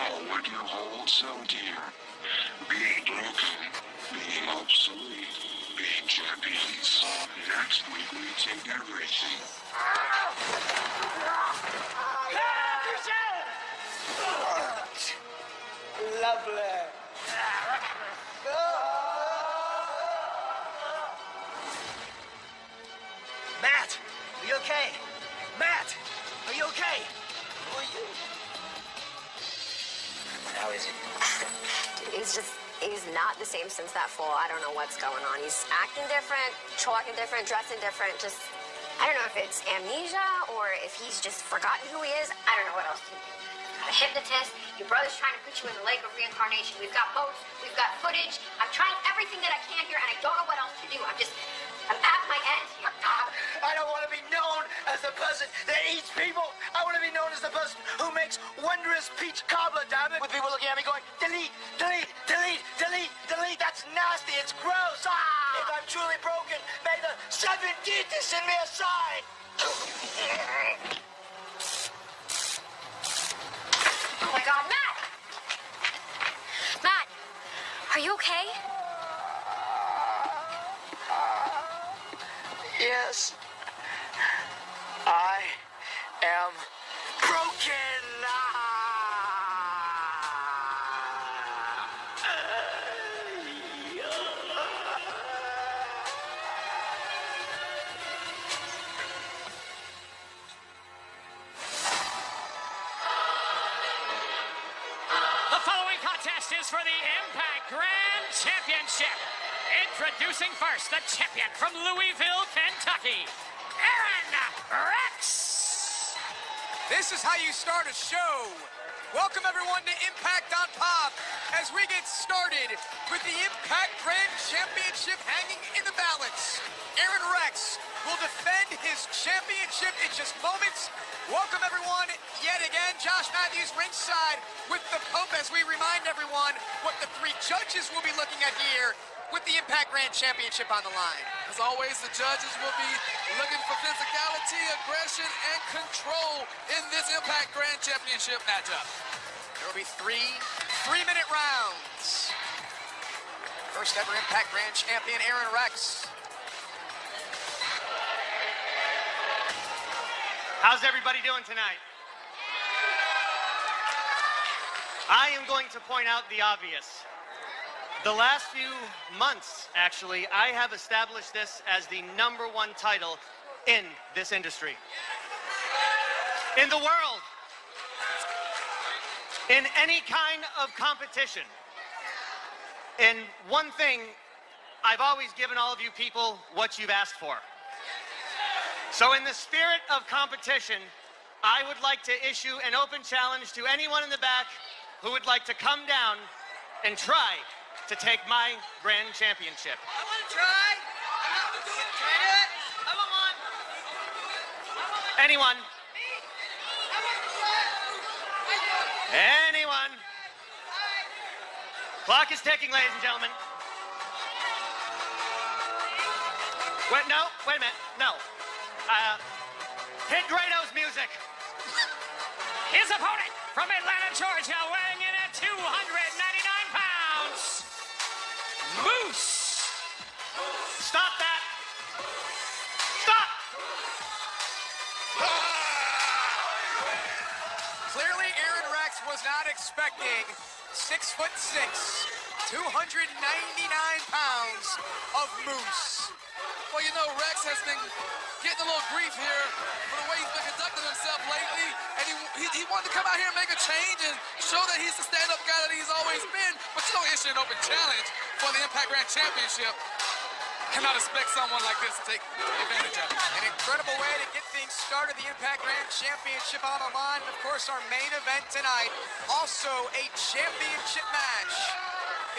know what you hold so dear. Being broken, being obsolete, being champions. Next week we take everything. Lovely. Matt, are you okay? Matt, are you okay? Who are you? How is it? He's not the same since that fall. I don't know what's going on. He's acting different, talking different, dressing different. Just, I don't know if it's amnesia or if he's just forgotten who he is. I don't know what else to do. Got a hypnotist. Your brother's trying to put you in the lake of reincarnation. We've got boats. We've got footage. I'm trying everything that I can here, and I don't know what else to do. I'm at my end here. I don't want to be known as the person that eats people. I want to be known as the person who makes wondrous peach cobbler, damn it. With people looking at me going, delete, delete, delete, delete, delete. That's nasty. It's gross. If I'm truly broken, may the seven deities send me a sign. Oh my God, Matt! Matt, are you okay? Yes, I am broken. The following contest is for the iMPACT Grand Championship. Introducing first the champion from Louisville, Kentucky, Aaron Rex. This is how you start a show. Welcome everyone to iMPACT on Pop as we get started with the iMPACT Grand Championship hanging in the balance. Aaron Rex will defend his championship in just moments. Welcome everyone yet again. Josh Matthews ringside with the Pope as we remind everyone what the three judges will be looking at here with the iMPACT Grand Championship on the line. As always, the judges will be looking for physicality, aggression, and control in this iMPACT Grand Championship matchup. There will be three-minute rounds. First ever iMPACT Grand Champion, Aaron Rex. How's everybody doing tonight? I am going to point out the obvious. The last few months, actually, I have established this as the #1 title in this industry. In the world. In any kind of competition. And one thing, I've always given all of you people what you've asked for. So in the spirit of competition, I would like to issue an open challenge to anyone in the back who would like to come down and try to take my grand championship. I want to try. I want to do it. Can I do it? I want one. Anyone? Me? I want to try. Anyone? Clock is ticking, ladies and gentlemen. Wait, no, wait a minute, no. Hit Grado's music. His opponent from Atlanta, Georgia, weighing in at 299 pounds, Moose. Stop that. Stop. Clearly, Aaron Rex was not expecting 6'6", 299 pounds of Moose. Well, you know, Rex has been getting a little grief here for the way he's been conducting himself lately, and he wanted to come out here and make a change and show that he's the stand-up guy that he's always been, but you don't issue an open challenge for the iMPACT Grand Championship. Cannot expect someone like this to take advantage of it. An incredible way to get things started, the iMPACT Grand Championship on the line. And of course, our main event tonight, also a championship match.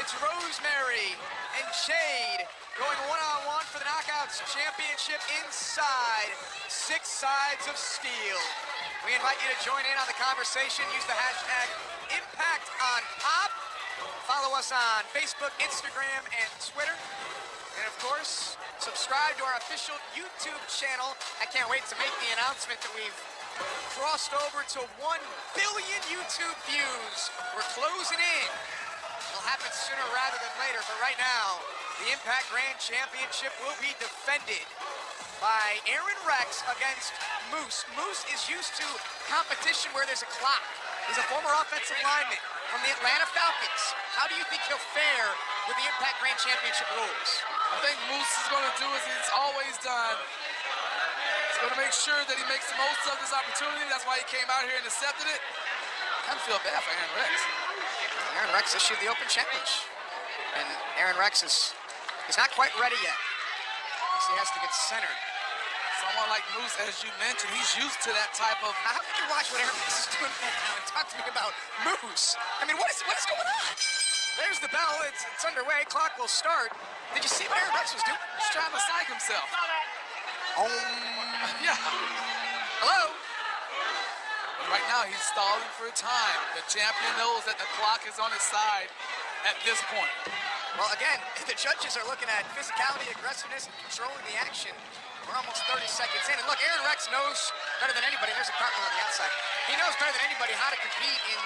It's Rosemary and Jade going one-on-one for the Knockouts Championship inside 6 sides of steel. We invite you to join in on the conversation. Use the hashtag #ImpactOnPop. Follow us on Facebook, Instagram, and Twitter. And of course, subscribe to our official YouTube channel. I can't wait to make the announcement that we've crossed over to 1 billion YouTube views. We're closing in. It'll happen sooner rather than later, but right now, the Impact Grand Championship will be defended by Aaron Rex against Moose. Moose is used to competition where there's a clock. He's a former offensive lineman from the Atlanta Falcons. How do you think he'll fare with the Impact Grand Championship rules? I think Moose is going to do as he's always done. He's going to make sure that he makes the most of this opportunity. That's why he came out here and accepted it. I kind of feel bad for Aaron Rex. Aaron Rex issued the open challenge. And Aaron Rex is not quite ready yet. So he has to get centered. Someone like Moose, as you mentioned, he's used to that type of... How can you watch what Aaron Rex is doing right now and talk to me about Moose? I mean, what is going on? There's the bell. It's underway. Clock will start. Did you see what Aaron Rex was doing? He's trying to psych himself. Yeah. Hello? Right now, he's stalling for time. The champion knows that the clock is on his side at this point. Well, again, the judges are looking at physicality, aggressiveness, and controlling the action. We're almost 30 seconds in. And look, Aaron Rex knows better than anybody. There's a cartwheel on the outside. He knows better than anybody how to compete in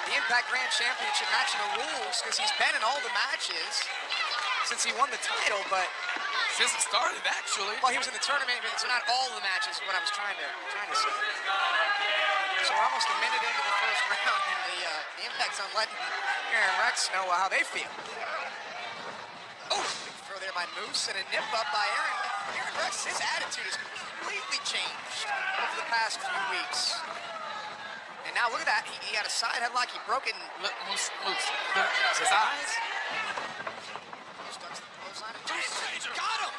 the Impact Grand Championship match and the rules, because he's been in all the matches since he won the title, but... Since it started, actually. Well, he was in the tournament, so not all the matches is what I was trying to say. So we're almost a minute into the first round, and the Impact's on letting Aaron Rex know how they feel. Oh, big throw there by Moose, and a nip up by Aaron. Aaron Rex, his attitude has completely changed over the past few weeks. And now look at that, he had a side headlock, he broke it. Look, Moose. His eyes. Moose ducks the clothesline, and Moose got him!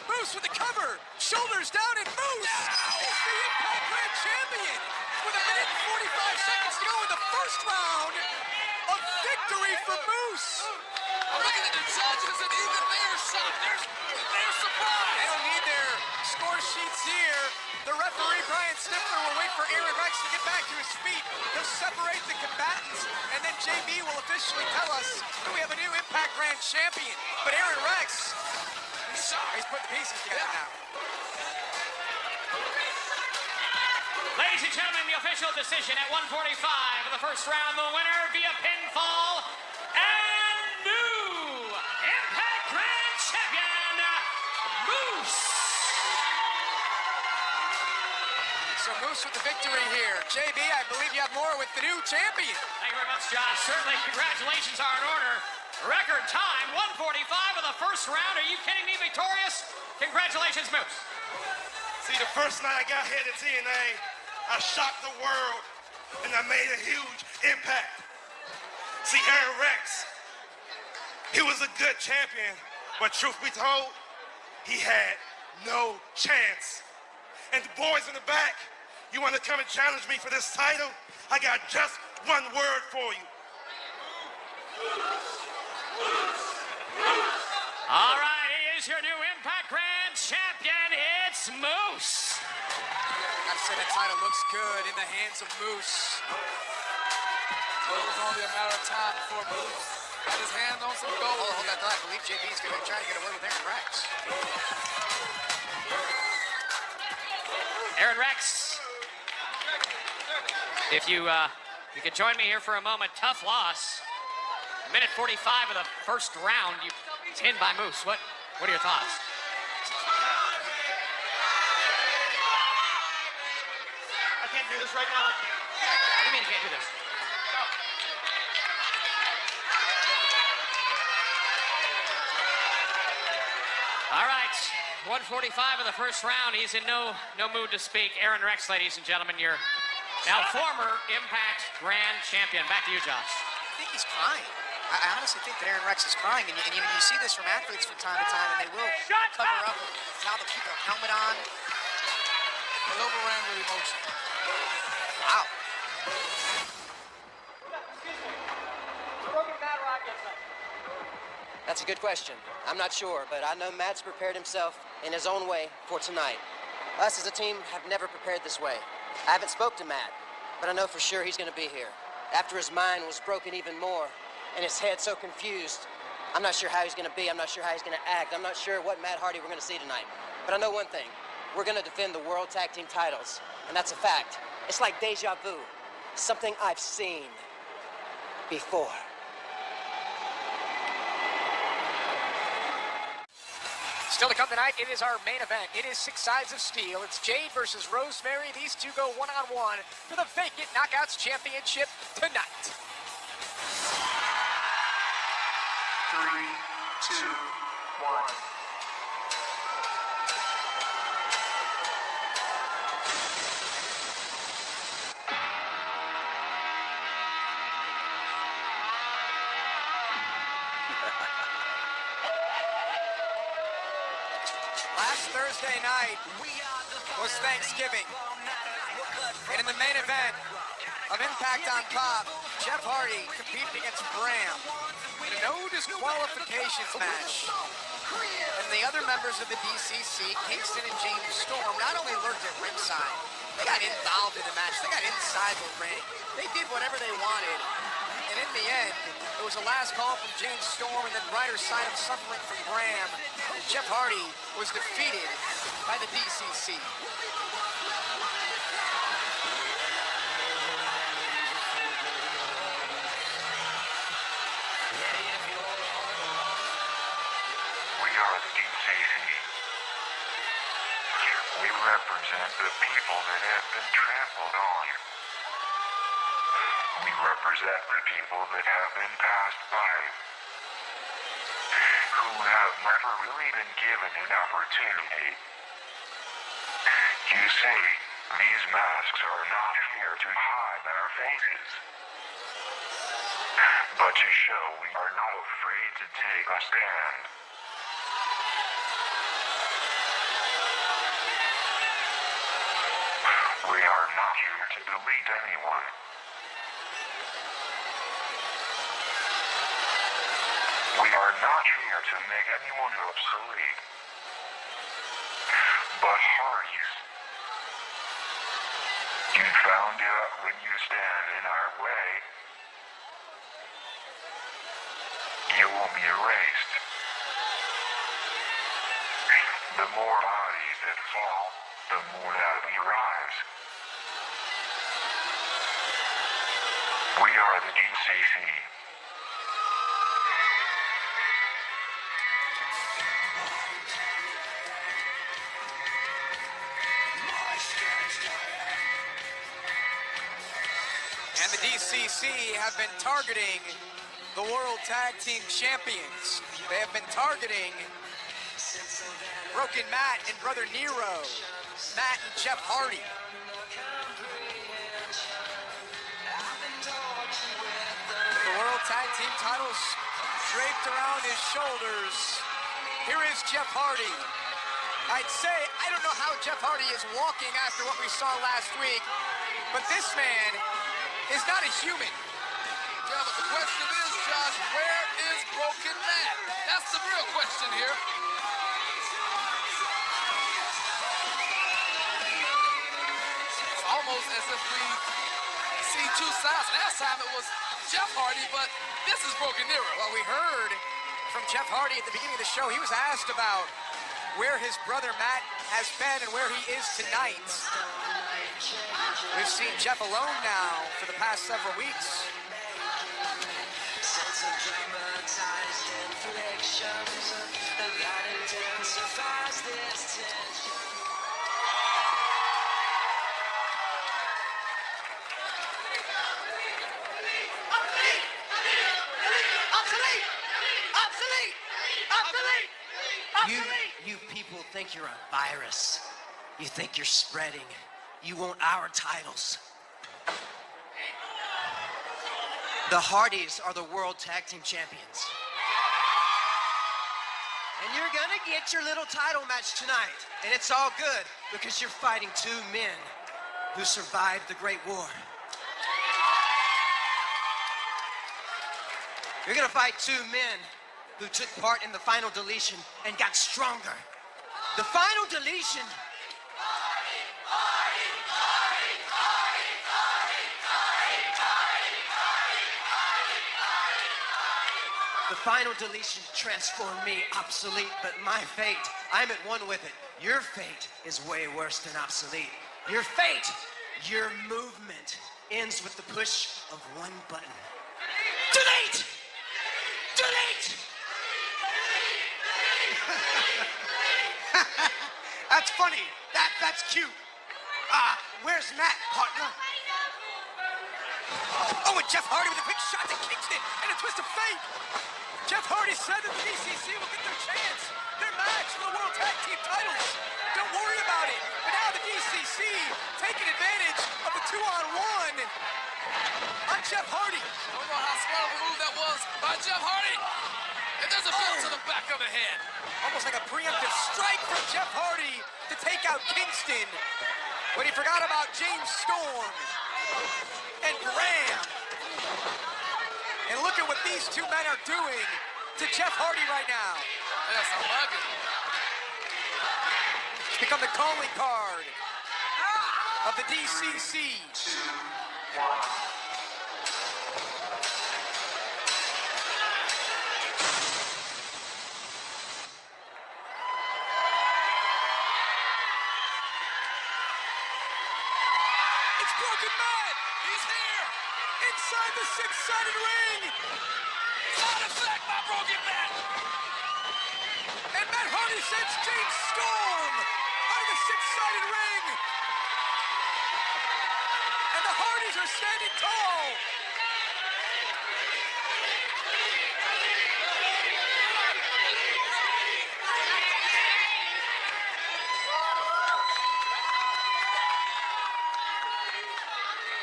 Moose with the cover, shoulders down, and Moose is the Impact Grand Champion with a minute and 45 seconds to go in the first round of victory for Moose. I'm looking at the judges, and even they're shocked. They're surprised. They don't need their score sheets here. The referee, Brian Stifler, will wait for Aaron Rex to get back to his feet. He'll separate the combatants, and then JB will officially tell us that we have a new Impact Grand Champion. But Aaron Rex, he's put the pieces together now. Ladies and gentlemen, the official decision at 1:45 of the first round. The winner via pinfall and new Impact Grand Champion, Moose. So Moose with the victory here. JB, I believe you have more with the new champion. Thank you very much, Josh. Certainly, congratulations are in order. Record time, 1:45 of the first round. Are you kidding me? Victorious? Congratulations, Moose. See, the first night I got here to TNA, I shocked the world, and I made a huge impact. See, Aaron Rex, he was a good champion, but truth be told, he had no chance. And the boys in the back, you want to come and challenge me for this title? I got just one word for you. All right, he is your new Impact Grand Champion. It's Moose. Gotta say, that title looks good in the hands of Moose. It was only a matter of time before Moose had his hand on some gold. Oh, hold that thought. I believe JB's going to try to get away with Aaron Rex. Aaron Rex, if you could join me here for a moment. Tough loss. Minute 45 of the first round. You pinned by Moose. What are your thoughts? I can't do this right now. What do you mean you can't do this? All right, 1:45 of the first round. He's in no mood to speak. Aaron Rex, ladies and gentlemen, your now former Impact Grand Champion. Back to you, Josh. I think he's crying. I honestly think that Aaron Rex is crying, and you see this from athletes from time to time, and they will cover up. Now they'll keep their helmet on. He overran with emotion. Wow. That's a good question. I'm not sure, but I know Matt's prepared himself in his own way for tonight. Us as a team have never prepared this way. I haven't spoke to Matt, but I know for sure he's going to be here. After his mind was broken even more, and his head so confused, I'm not sure how he's going to be. I'm not sure how he's going to act. I'm not sure what Matt Hardy we're going to see tonight. But I know one thing. we're gonna defend the World Tag Team titles. And that's a fact. It's like deja vu. Something I've seen before. Still to come tonight, it is our main event. It is 6 sides of steel. It's Jade versus Rosemary. These two go one-on-one for the vacant Knockouts Championship tonight. 3, 2, 1. Last Thursday night was Thanksgiving. And in the main event of Impact on Top, Jeff Hardy competed against Bram in a no disqualifications match. And the other members of the DCC, Kingston and James Storm, not only lurked at ringside, they got involved in the match. They got inside the ring. They did whatever they wanted. And in the end, it was a last call from James Storm and then brighter sign of suffering from Graham. Jeff Hardy was defeated by the DCC. We are the DCC. We represent the people that have been trampled on. We represent the people that have been passed by, who have never really been given an opportunity. You see, these masks are not here to hide our faces, but to show we are not afraid to take a stand. We are not here to delete anyone. We are not here to make anyone obsolete, but Hardys. You found out when you stand in our way, you will be erased. The more bodies that fall, the more that we rise. We are the DCC. And the DCC have been targeting the World Tag Team Champions. They have been targeting Broken Matt and Brother Nero, Matt and Jeff Hardy. The World Tag Team titles draped around his shoulders. Here is Jeff Hardy. I'd say, I don't know how Jeff Hardy is walking after what we saw last week, but this man is not a human. Yeah, but the question is, Josh, where is Broken Matt? That's the real question here. It's almost as if we see two sides. Last time it was Jeff Hardy, but this is Broken Nero. Well, we heard from Jeff Hardy at the beginning of the show. He was asked about where his brother Matt has been and where he is tonight. We've seen Jeff alone now for the past several weeks. You people think you're a virus. You think you're spreading. You want our titles. The Hardys are the World Tag Team Champions. And you're gonna get your little title match tonight. And it's all good because you're fighting two men who survived the Great War. You're gonna fight two men who took part in the final deletion and got stronger. The final deletion. The final deletion transformed me obsolete, but my fate, I'm at one with it. Your fate is way worse than obsolete. Your fate, your movement, ends with the push of one button. Delete! Delete! That's funny. That's cute. Where's Matt, partner? Oh, and Jeff Hardy with a quick shot to Kingston and a twist of fate. Jeff Hardy said that the DCC will get their chance, their match for the World Tag Team titles. Don't worry about it. But now the DCC taking advantage of the 2-on-1 on Jeff Hardy. I don't know how smart of a move that was by Jeff Hardy. And there's a belt to the back of the head. Almost like a preemptive strike from Jeff Hardy to take out Kingston. But he forgot about James Storm and Graham. And look at what these two men are doing to Jeff Hardy right now. Yes, I love it. It's become the calling card of the DCC. It's Broken Matt. He's here. Inside the six-sided ring. Side effect by Broken Matt. And Matt Hardy sends James Storm out of the six-sided ring. And the Hardys are standing tall.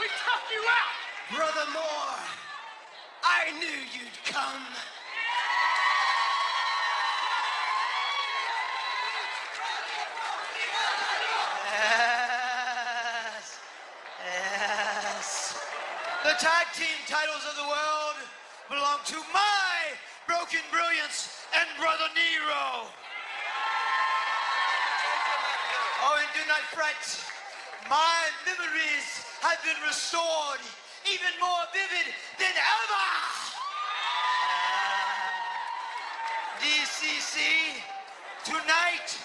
We tough you out. Brother Moore, I knew you'd come. Yes, yes. The tag team titles of the world belong to my Broken Brilliance and Brother Nero. Oh, and do not fret. My memories have been restored, even more vivid than ever. DCC, tonight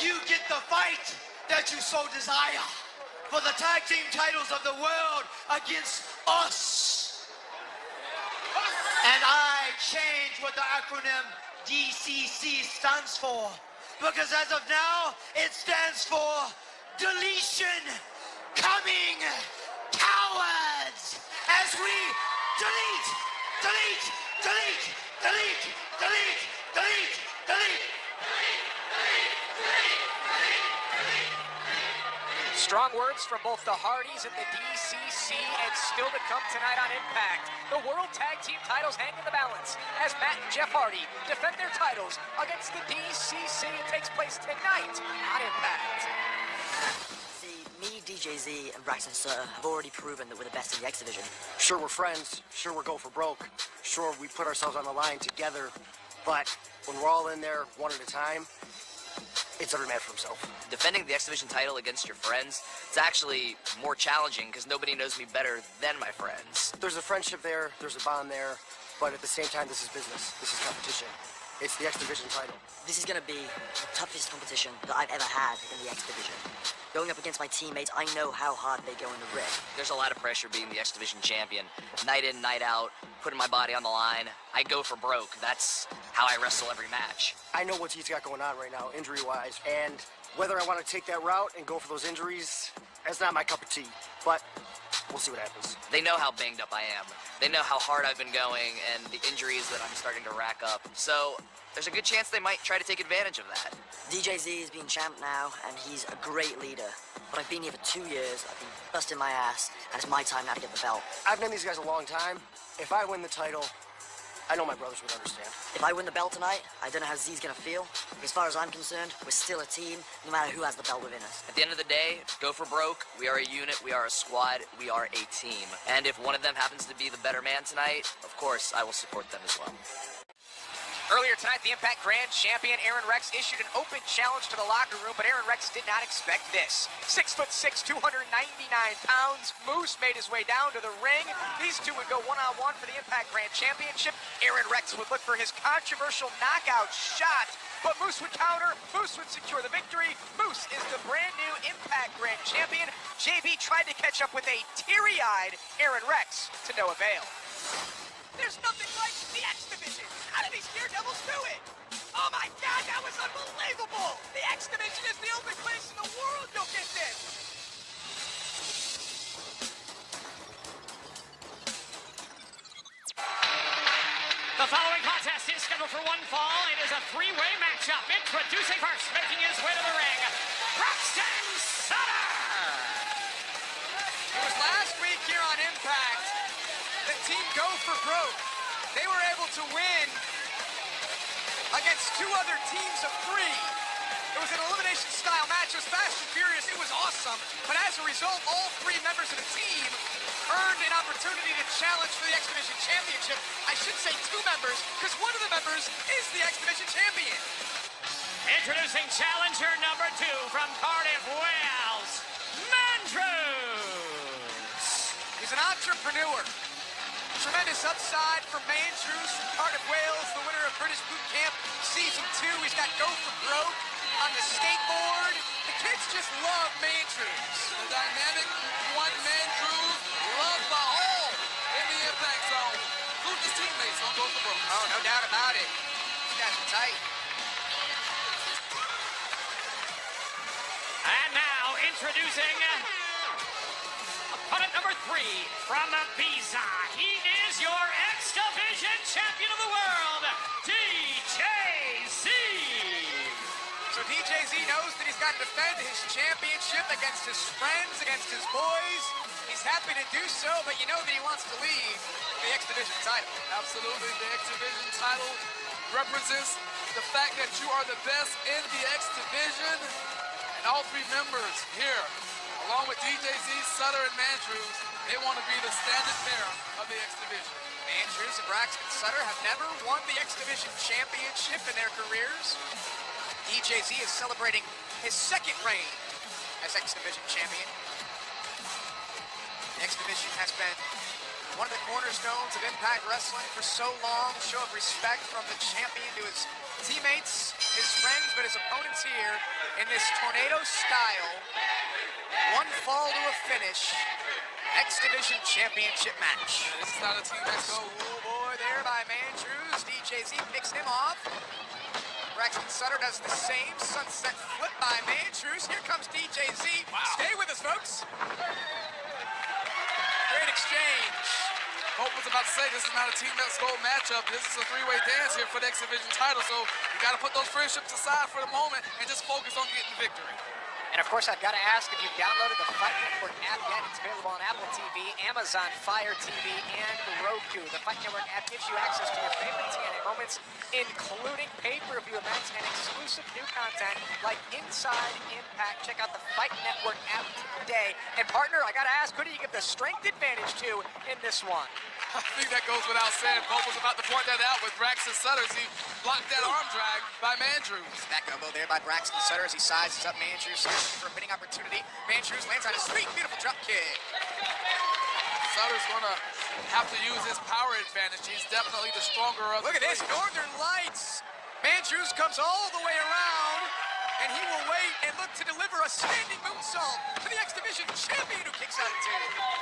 you get the fight that you so desire for the tag team titles of the world against us. And I change what the acronym DCC stands for, because as of now, it stands for Deletion Coming Cowards, as we delete, delete, delete, delete, delete, delete, delete. Strong words from both the Hardys and the DCC, and still to come tonight on Impact. The World Tag Team titles hang in the balance as Matt and Jeff Hardy defend their titles against the DCC. It takes place tonight on Impact. See, me, DJZ, and Braxton Sutter have already proven that we're the best in the X Division. Sure, we're friends. Sure, we're go for broke. Sure, we put ourselves on the line together. But when we're all in there one at a time, it's every man for himself. Defending the X Division title against your friends, it's actually more challenging because nobody knows me better than my friends. There's a friendship there, there's a bond there, but at the same time, this is business. This is competition. It's the X Division title. This is going to be the toughest competition that I've ever had in the X Division. Going up against my teammates, I know how hard they go in the ring. There's a lot of pressure being the X Division champion. Night in, night out, putting my body on the line. I go for broke. That's how I wrestle every match. I know what he's got going on right now, injury-wise, and whether I want to take that route and go for those injuries, that's not my cup of tea. But we'll see what happens. They know how banged up I am. They know how hard I've been going and the injuries that I'm starting to rack up. So there's a good chance they might try to take advantage of that. DJZ has been champ now, and he's a great leader. But I've been here for 2 years, I've been busting my ass, and it's my time now to get the belt. I've known these guys a long time. If I win the title, I know my brothers would understand. If I win the belt tonight, I don't know how Z's gonna feel. As far as I'm concerned, we're still a team, no matter who has the belt within us. At the end of the day, go for broke. We are a unit, we are a squad, we are a team. And if one of them happens to be the better man tonight, of course, I will support them as well. Earlier tonight, the Impact Grand Champion Aaron Rex issued an open challenge to the locker room, but Aaron Rex did not expect this. 6'6", 299 pounds, Moose made his way down to the ring. These two would go one-on-one for the Impact Grand Championship. Aaron Rex would look for his controversial knockout shot, but Moose would counter. Moose would secure the victory. Moose is the brand new Impact Grand Champion. JB tried to catch up with a teary-eyed Aaron Rex to no avail. There's nothing like the X Division. How did these Daredevils do it? Oh my God, that was unbelievable! The X Division is the only place in the world you'll get this. The following contest is scheduled for one fall. It is a three-way matchup. Introducing first, making his way to the ring, Braxton Sutter! It was last week here on Impact. The team Go for Broke, they were able to win against two other teams of three. It was an elimination style match. It was fast and furious. It was awesome. But as a result, all three members of the team earned an opportunity to challenge for the X Division Championship. I should say two members, because one of the members is the X Division Champion. Introducing challenger number 2 from Cardiff, Wales, Mandrews. He's an entrepreneur. Tremendous upside for Mandrews from Cardiff, Wales, the winner of British Boot Camp Season 2. He's got Go for Broke on the skateboard. The kids just love Mandrews. The dynamic one Mandrews loved by all in the Impact Zone, including his teammates on Go for Broke. Oh, no doubt about it. These guys are tight. And now introducing opponent number 3 from Ibiza. He is your X Division Champion of the World, DJZ. So DJZ knows that he's got to defend his championship against his friends, against his boys. He's happy to do so, but you know that he wants to leave the X Division title. Absolutely, the X Division title represents the fact that you are the best in the X Division. And all three members here, along with DJZ, Sutter, and Mandrews, they want to be the standard bearer of the X Division. Mandrews and Braxton Sutter have never won the X Division Championship in their careers. DJZ is celebrating his second reign as X Division Champion. The X Division has been one of the cornerstones of Impact Wrestling for so long. Show of respect from the champion to his teammates, his friends, but his opponents here in this tornado style, one fall to a finish, X Division Championship match. This is not a team X Go. Schoolboy there by Mandrews. DJZ picks him off. Braxton Sutter does the same. Sunset flip by Mandrews. Here comes DJZ. Wow. Stay with us, folks. Great exchange. Hope was about to say this is not a Team X Gold matchup. This is a three-way dance here for the X Division title, so you got to put those friendships aside for the moment and just focus on getting the victory. And of course, I've got to ask if you've downloaded the Fight Network app yet. It's available on Apple TV, Amazon Fire TV, and Roku. The Fight Network app gives you access to your favorite TNA moments, including pay-per-view events and exclusive new content like Inside Impact. Check out the Fight Network app today. And partner, I got to ask, who do you give the strength advantage to in this one? I think that goes without saying. Pope was about to point that out with Braxton Sutter as he blocked that arm drag by Mandrews. Back elbow there by Braxton Sutter as he sizes up Mandrews for a winning opportunity. Mandrews lands on his feet. Beautiful drop kick. Sutter's going to have to use his power advantage. He's definitely the stronger of the Look at this, three. Northern Lights. Mandrews comes all the way around, and he will wait and look to deliver a standing moonsault to the X Division champion who kicks out at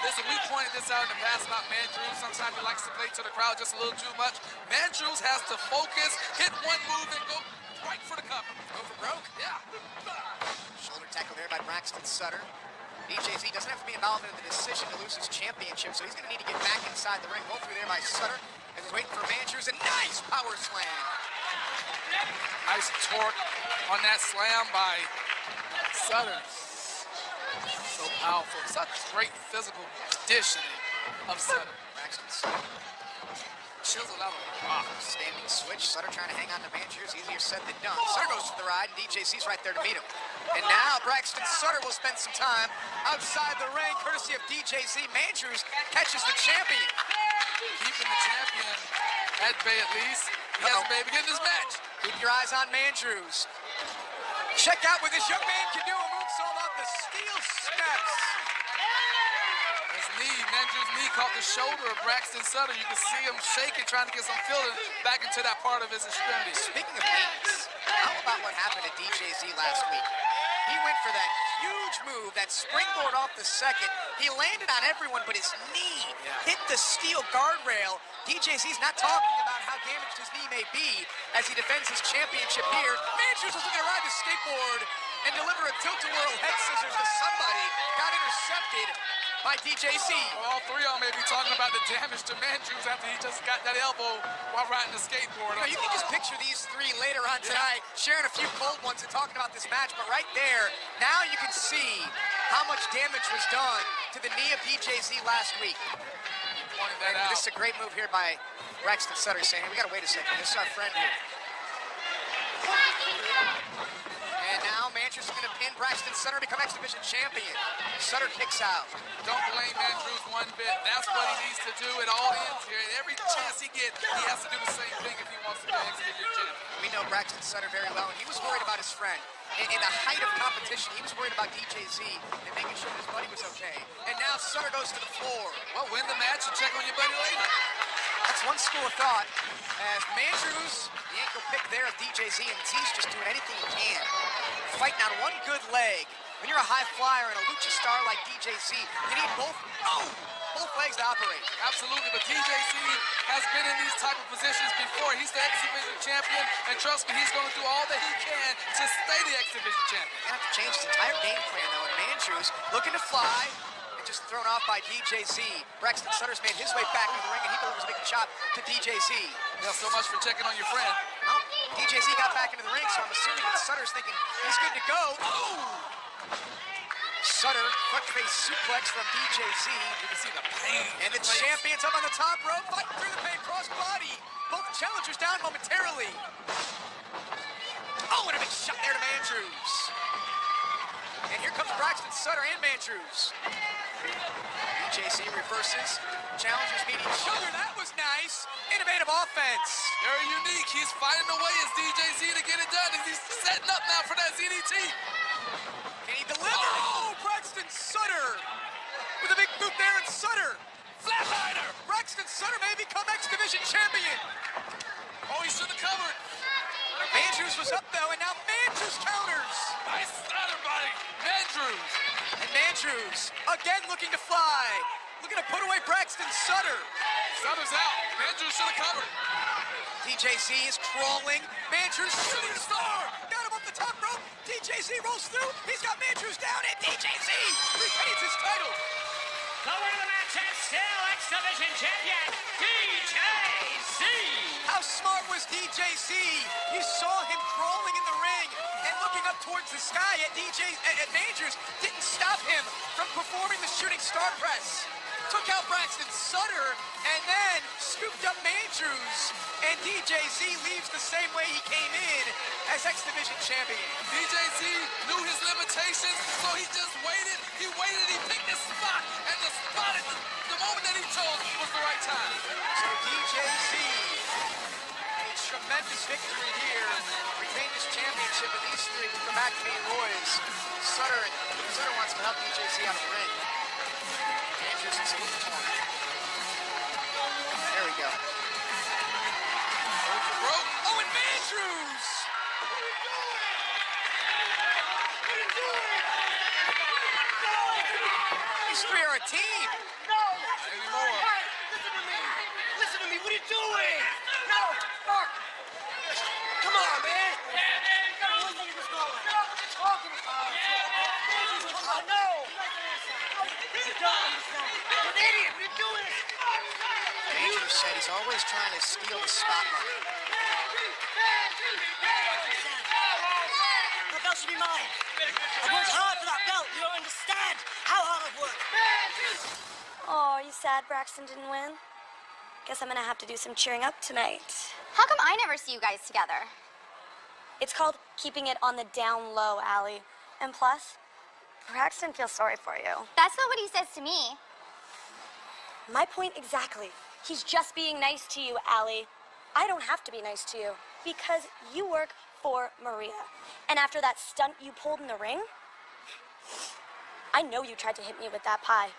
2. Listen, we pointed this out in the past about Mandrews. Sometimes he likes to play to the crowd just a little too much. Mandrews has to focus, hit one move, and go right for the cover. Go for Broke. Yeah. Shoulder tackle there by Braxton Sutter. DJZ doesn't have to be involved in the decision to lose his championship, so he's going to need to get back inside the ring. Roll through there by Sutter as he's waiting for Mandrews. A nice power slam. Nice torque on that slam by Sutter. So powerful. Such great physical conditioning of Sutter. Braxton Sutter. Chisel out of Standing switch. Sutter trying to hang on to Mandrews. Easier said than done. Sutter goes for the ride, and DJZ's right there to meet him. And now Braxton Sutter will spend some time outside the ring, courtesy of DJZ. Mandrews catches the champion. keeping the champion at bay at least. He hasn't been able to get in this match. Keep your eyes on Mandrews. Check out what this young man can do. A moonsault off the steel steps. His knee, Mandrews' knee caught the shoulder of Braxton Sutter. You can see him shaking, trying to get some feeling back into that part of his extremity. Speaking of knees, how about what happened to DJZ last week? He went for that huge move, that springboard off the second. He landed on everyone, but his knee hit the steel guardrail. DJZ's not talking about how damaged his knee may be as he defends his championship here. Mandrews was looking to ride the skateboard and deliver a tilt-a-whirl head scissors to somebody. Got intercepted by DJZ. Well, all three of them may be talking about the damage to Mandrews after he just got that elbow while riding the skateboard. You can just picture these three later on tonight, sharing a few cold ones and talking about this match, but right there, now you can see how much damage was done to the knee of DJZ last week. Pointed that out. This is a great move here by Braxton Sutter, saying, we gotta wait a second, this is our friend here. And now Mandrews is going to pin Braxton Sutter, become X Division champion. Sutter kicks out. Don't blame Mandrews one bit. That's what he needs to do at all ends here. Every chance he gets, he has to do the same thing if he wants to be X Division champion. We know Braxton Sutter very well, and he was worried about his friend. In the height of competition, he was worried about DJZ and making sure his buddy was okay. And now Sutter goes to the floor. Well, win the match and check on your buddy later. That's one school of thought. As Mandrews, the ankle pick there of DJZ, and Z's just doing anything he can. Fighting on one good leg. When you're a high flyer and a lucha star like DJZ, you need both legs to operate. Absolutely, but DJZ has been in these type of positions before. He's the X Division champion, and trust me, he's going to do all that he can to stay the X Division champion. He's going to have to change his entire game plan, though, and Mandrews looking to fly. Just thrown off by DJZ. Braxton Sutter's made his way back to the ring, and he delivers a big chop to DJZ. Yeah, so much for checking on your friend. Well, DJZ got back into the ring, so I'm assuming that Sutter's thinking he's good to go. Oh! Sutter, front face suplex from DJZ. You can see the pain. And the champion's up on the top rope, fighting through the pain, cross body. Both challengers down momentarily. Oh, and a big shot there to Mandrews. And here comes Braxton Sutter and Mandrews. DJZ reverses. Challengers meet each other. That was nice. Innovative offense. Very unique. He's fighting away as DJZ to get it done. He's setting up now for that ZDT. Can he deliver? Oh, Braxton Sutter with a big boot there, and Sutter. Flatliner. Braxton Sutter may become X Division champion. Oh, he should have covered. Mandrews was up, though, and now Mandrews counters. Nice Sutter body. Mandrews. And Mandrews, again looking to fly. Looking to put away Braxton Sutter. Sutter's out. Mandrews should have covered. DJZ is crawling. Mandrews, shooting star. Got him up the top rope. DJZ rolls through. He's got Mandrews down, and DJZ retains his title. The winner of the match is still X Division champion, DJZ. How smart was DJZ? You saw him crawling in the ring and looking up towards the sky at Mandrews. Didn't stop him from performing the shooting star press. Took out Braxton Sutter and then scooped up Mandrews. And DJZ leaves the same way he came in as X Division champion. DJZ knew his limitations, so he just waited. He waited, he picked his spot, and the spot at the moment that he chose was the right time. So DJZ, a tremendous victory here, retained his championship, and these three will come back to being boys. Sutter wants to help DJZ out of the ring. Andrews is a little torn. There we go. Oh, and Mandrews! These three are a team. No! Anymore. Listen to me! Listen to me! What are you doing? No! Mark! Come on, man! You got one thing in this going. No, what you talking about? No! You don't understand. You're an idiot! What are you doing? Andrews said he's always trying to steal the spotlight. The belt should be mine. I worked hard for that belt. You don't understand how hard I've worked. Oh, are you sad Braxton didn't win? Guess I'm gonna have to do some cheering up tonight. How come I never see you guys together? It's called keeping it on the down low, Allie. And plus, Braxton feels sorry for you. That's not what he says to me. My point exactly. He's just being nice to you, Allie. I don't have to be nice to you because you work for Maria. And after that stunt you pulled in the ring, I know you tried to hit me with that pie.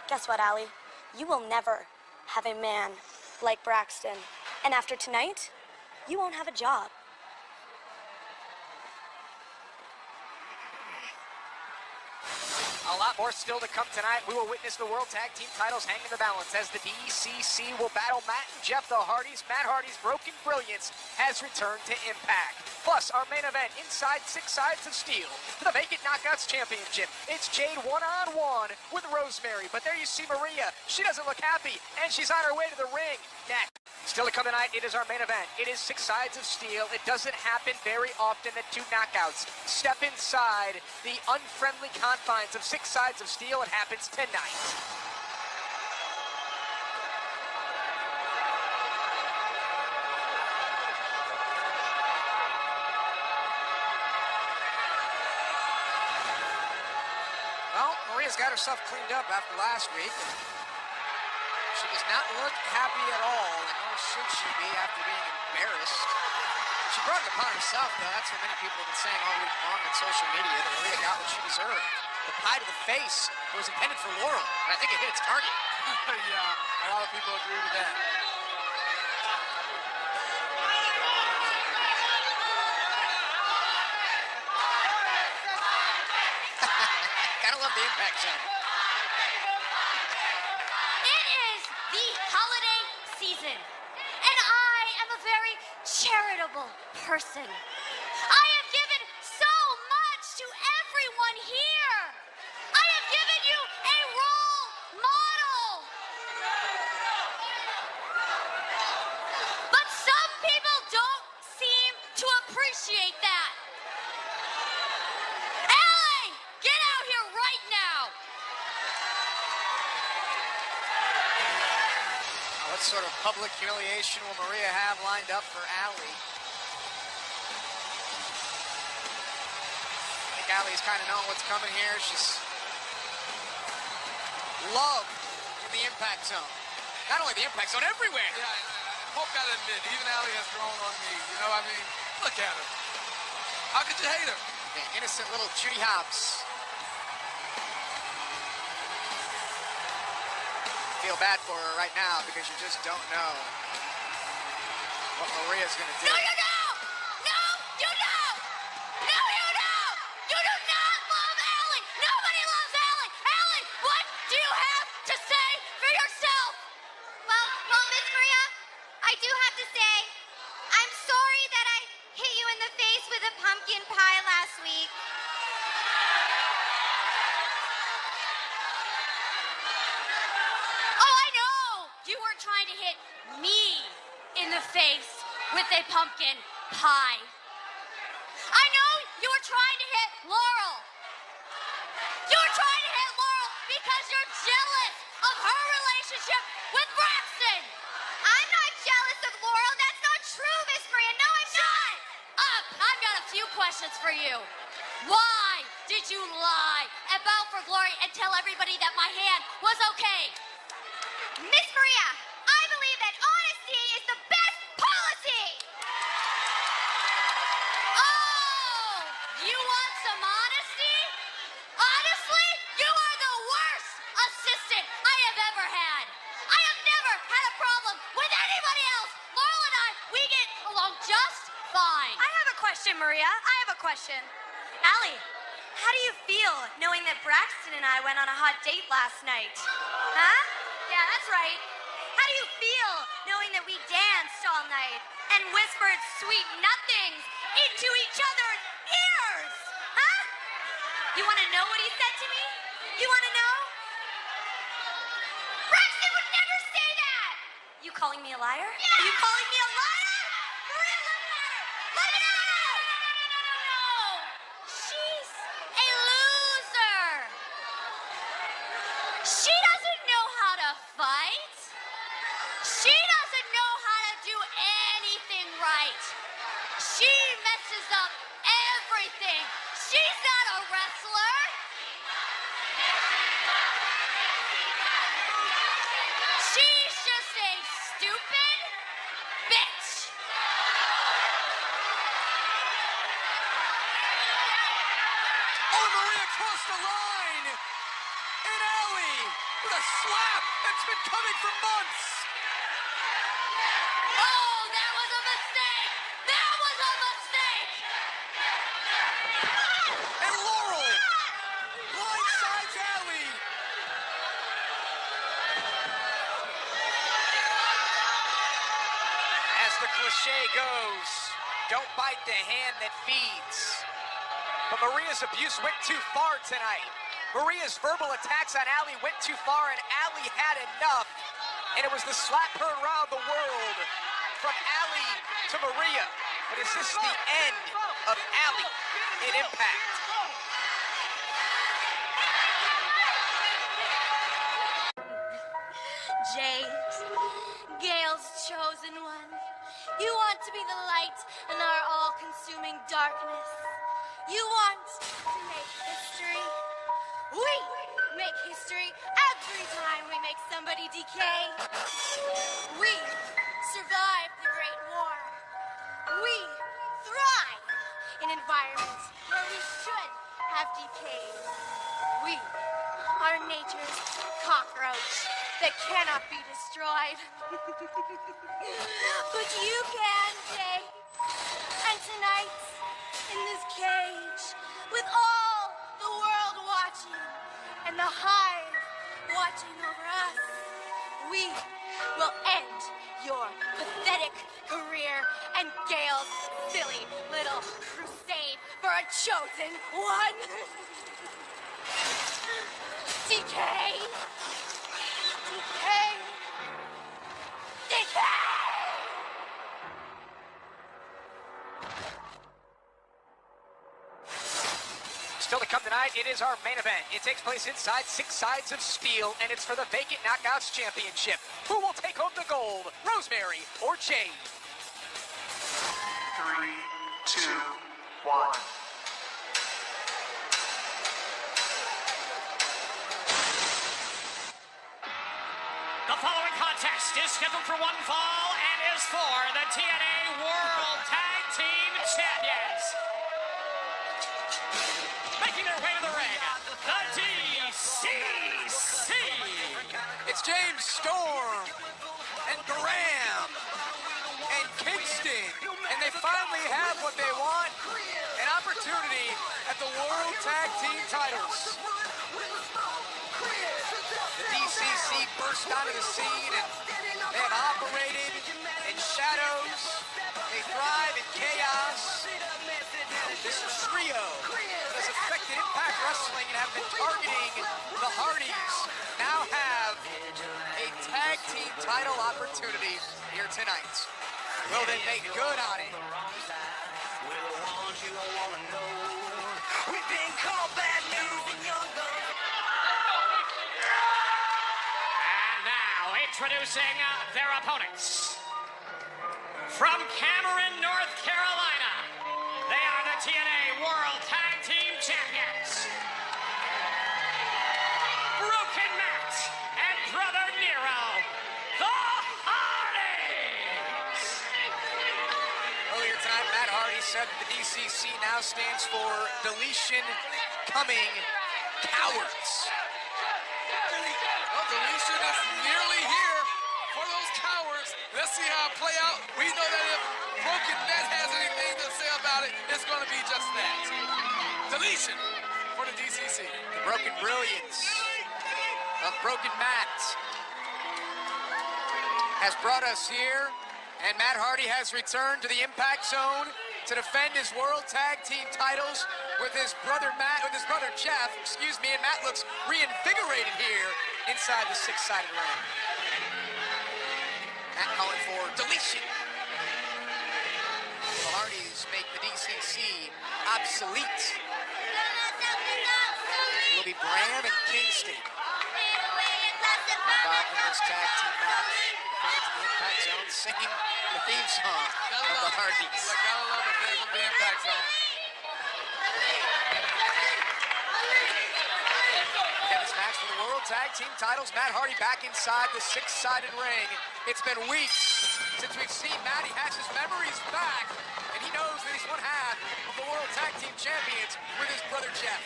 Guess what, Allie? You will never have a man like Braxton. And after tonight, you won't have a job. A lot more still to come tonight. We will witness the World Tag Team titles hang in the balance as the DCC will battle Matt and Jeff the Hardys. Matt Hardy's Broken Brilliance has returned to Impact. Plus, our main event inside Six Sides of Steel for the Vacant Knockouts Championship. It's Jade one-on-one with Rosemary. But there you see Maria. She doesn't look happy, and she's on her way to the ring. Next. Still to come tonight, it is our main event. It is Six Sides of Steel. It doesn't happen very often that two knockouts step inside the unfriendly confines of Six Sides of Steel. It happens tonight. Well, Maria's got herself cleaned up after last week. She does not look happy at all, and nor should she be after being embarrassed. She brought it upon herself, though. That's what many people have been saying all week long on social media, that Maria got what she deserved. The pie to the face was intended for Laurel, and I think it hit its target. Yeah, a lot of people agree with that. Gotta love the Impact Zone. It is the holiday season, and I am a very charitable person. I have given so much to everyone here. I have given you a role model. But some people don't seem to appreciate that. Ellie, get out here right now. What sort of public humiliation will Maria have lined up for Allie? I think Allie's kind of knowing what's coming here. She's loved in the Impact Zone. Not only the Impact Zone, everywhere. Yeah, Hope gotta admit, even Allie has grown on me. You know, I mean, look at her. How could you hate her? The innocent little Judy Hopps. Feel bad for her right now because you just don't know what Maria's gonna do. No, you don't! No, you don't! No, you don't! You do not love Allie! Nobody loves Allie! Allie, what do you have to say for yourself? Well, Miss Maria, I do have to say, I'm sorry that I hit you in the face with a pumpkin pie last week. Oh, I know! You were trying to hit me in the face with a pumpkin pie. I know you were trying to hit Laurel. You were trying to hit Laurel because you're jealous of her relationship with Braxton. I'm not jealous of Laurel. That's not true, Miss Maria. No, I'm not. Up! I've got a few questions for you. Why did you lie and bow for glory and tell everybody that my hand was okay? Miss Maria, I believe that honesty is the best policy. Oh, you want some honesty? Honestly, you are the worst assistant I have ever had. I have never had a problem with anybody else. Laurel and I, we get along just fine. I have a question, Maria. I have a question. Allie, how do you feel knowing that Braxton and I went on a hot date last night? Huh? Yeah, that's right. How do you feel knowing that we danced all night and whispered sweet nothings into each other's ears? Huh? You want to know what he said to me? You want to know? Braxton would never say that. You calling me a liar? Yeah. Are you calling me a liar? Maria, look at her! Look at her! No. She's a loser. She doesn't know how to fight. She doesn't know how to do anything right. She messes up everything. She's not a wrestler. She's just a stupid bitch. Oh, Maria crossed the line. And Allie with a slap that's been coming for months. Oh, that was a mistake. That was a mistake. And Laurel blindsides Allie. As the cliche goes, don't bite the hand that feeds. But Maria's abuse went too far tonight. Maria's verbal attacks on Allie went too far, and Allie had enough. And it was the slap heard around the world from Allie to Maria. But is this the end of Allie in Impact? Jade, Gale's chosen one. You want to be the light in our all-consuming darkness. You want to make history. We make history every time we make somebody decay. We survived the Great War. We thrive in environments where we should have decayed. We are nature's cockroach that cannot be destroyed. But you can, Jay. And tonight, in this cage, with all the world watching and the hive watching over us, we will end your pathetic career and Gale's silly little crusade for a chosen one. Decay! Decay! Decay! Still to come tonight, it is our main event. It takes place inside 6 sides of steel, and it's for the vacant Knockouts Championship. Who will take home the gold, Rosemary or Jade? 3, 2, 1. The following contest is scheduled for one fall and is for the TNA World Tag Team Champions. Making their way to the ring, the DCC. It's James Storm and Graham and Kingston, and they finally have what they want, an opportunity at the World Tag Team titles. The DCC burst onto the scene, and they have operated in shadows. They thrive in chaos. This trio that has affected Impact Wrestling and have been targeting the Hardys now have a tag team title opportunity here tonight. Will they make good on it? We've been called bad news and young guns. And now, introducing their opponents. From Cameron, North Carolina, they are the TNA World Tag Team Champions. Broken Matt and Brother Nero, the Hardys! Earlier tonight, Matt Hardy said the DCC now stands for Deletion Coming Cowards. Well, deletion is nearly here for those cowards. Let's see how it play out. We know that if Broken Matt has anything to say about it, it's going to be just that. Deletion for the DCC. The broken brilliance of Broken Matt has brought us here, and Matt Hardy has returned to the Impact Zone to defend his World Tag Team titles with his brother Jeff, and Matt looks reinvigorated here inside the 6-sided ring. Matt calling for deletion. The Hardys make the DCC obsolete. It will be Bram and Kingston involved in this tag team match. Fans in the Impact Zone singing the theme song of the Hardys. I gotta love the fans of the Impact Zone. Again, this match match for the World Tag Team titles. Matt Hardy back inside the six-sided ring. It's been weeks since we've seen Matt. He has his memories back, and he knows that he's one half of the World Tag Team Champions with his brother Jeff.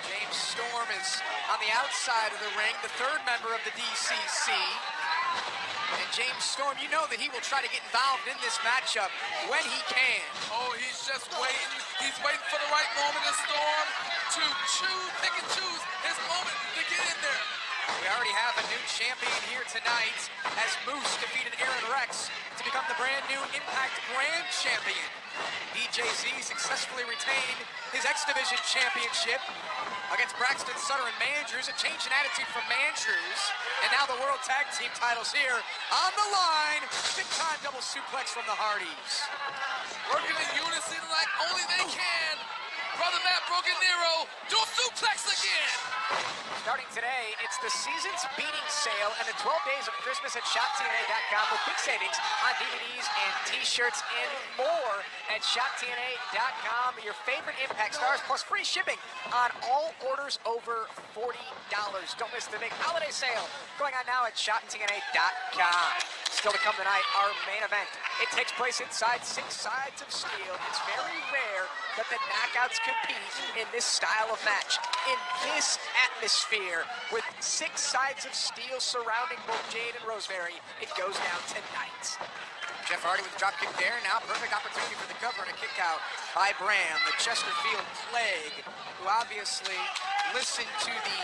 James Storm is on the outside of the ring, the third member of the DCC. And James Storm, you know that he will try to get involved in this matchup when he can. Oh, he's just waiting. He's waiting for the right moment in Storm to pick and choose his moment to get in there. We already have a new champion here tonight as Moose defeated Aaron Rex to become the brand new Impact Grand Champion. BJZ successfully retained his X Division Championship against Braxton Sutter and Mandrews. A change in attitude from Mandrews. And now the World Tag Team titles here on the line. Big-time double suplex from the Hardys. Working in unison like only they can. Brother Matt Broken Nero, do a suplex again. Starting today, it's the season's beating sale and the 12 days of Christmas at ShopTNA.com with big savings on DVDs and T-shirts and more at ShopTNA.com. Your favorite Impact stars plus free shipping on all orders over $40. Don't miss the big holiday sale going on now at ShopTNA.com. Still to come tonight, our main event. It takes place inside six sides of steel. It's very rare that the knockouts compete in this style of match, in this atmosphere, with six sides of steel surrounding both Jade and Rosemary. It goes down tonight. Jeff Hardy with the dropkick there. Now perfect opportunity for the cover and a kick out by Bram, the Chesterfield Plague, who obviously listened to the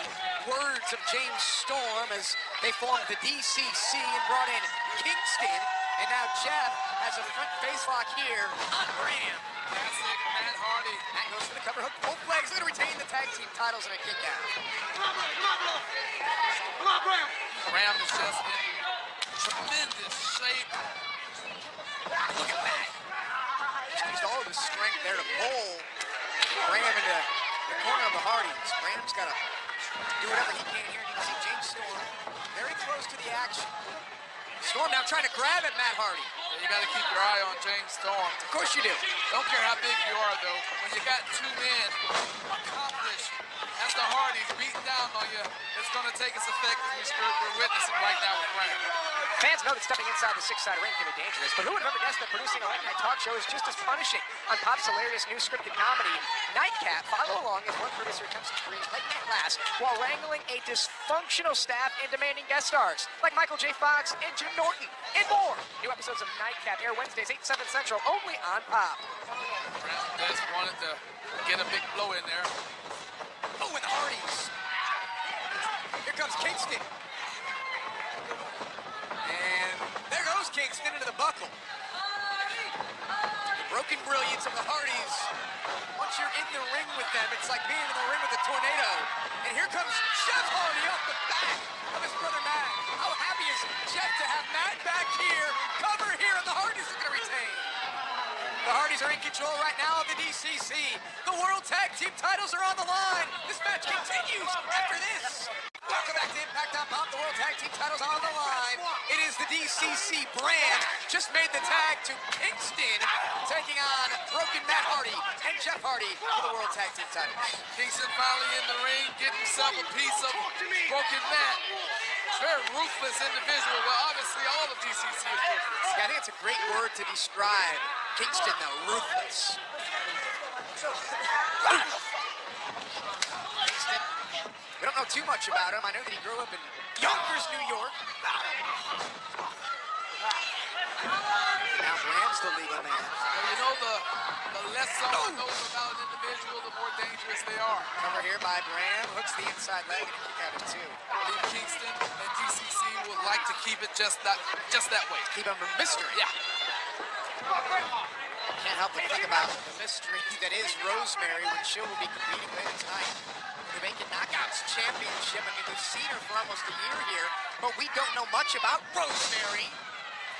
words of James Storm as they formed the DCC and brought in Kingston. And now Jeff has a front face lock here on Bram. Classic Matt Hardy. Matt goes for the cover hook. Both legs going to retain the tag team titles and a kick out. Come on, Bram. Bram is just in tremendous shape. Look at that. Used all of his strength there to pull Bram into the corner of the Hardys. Bram's got to do whatever he can here. You can see James Storm very close to the action. Storm now trying to grab at Matt Hardy. You got to keep your eye on James Storm. Of course you do. Don't care how big you are, though. When you got two men accomplished as the Hardys beating down on you, it's going to take its effect as we're witnessing right now with Bram. Fans know that stepping inside the six-sided ring can be dangerous, but who would have ever guessed that producing a late-night talk show is just as punishing? On Pop's hilarious new scripted comedy, Nightcap, follow along as one producer attempts to bring late-night laughs while wrangling a dysfunctional staff and demanding guest stars, like Michael J. Fox and Jim Norton, and more. New episodes of Nightcap air Wednesdays, 8, 7 Central, only on Pop. Bram just wanted to get a big blow in there. Oh, and the Hardys. Here comes Kingston. And there goes Kingston into the buckle. The broken brilliance of the Hardys. Once you're in the ring with them, it's like being in the ring with a tornado. And here comes Jeff Hardy off the back of his brother Matt. How happy is Jeff to have Matt back here, cover here, and the Hardys are going to retain. The Hardys are in control right now of the DCC. The World Tag Team titles are on the line. This match continues after this. Welcome back to Impact on Pop. The World Tag Team titles on the line. It is the DCC brand. Just made the tag to Kingston, taking on Broken Matt Hardy and Jeff Hardy for the World Tag Team titles. Kingston finally in the ring, getting himself a piece of Broken Matt. Very ruthless individual, but obviously all of DCC is ruthless. Yeah, I think it's a great word to describe Kingston, though, ruthless. Kingston, we don't know too much about him. I know that he grew up in Yonkers, New York. Now Bram's the legal man. Well, you know, the less someone knows about an individual, the more dangerous they are. Cover here by Bram, hooks the inside leg and a kick out of two. I believe Kingston and DCC would like to keep it just that way. Keep him a mystery. Yeah. Can't help but think about the mystery that is Rosemary when she will be competing later tonight for the Vacant Knockouts Championship. I mean, we've seen her for almost a year here, but we don't know much about Rosemary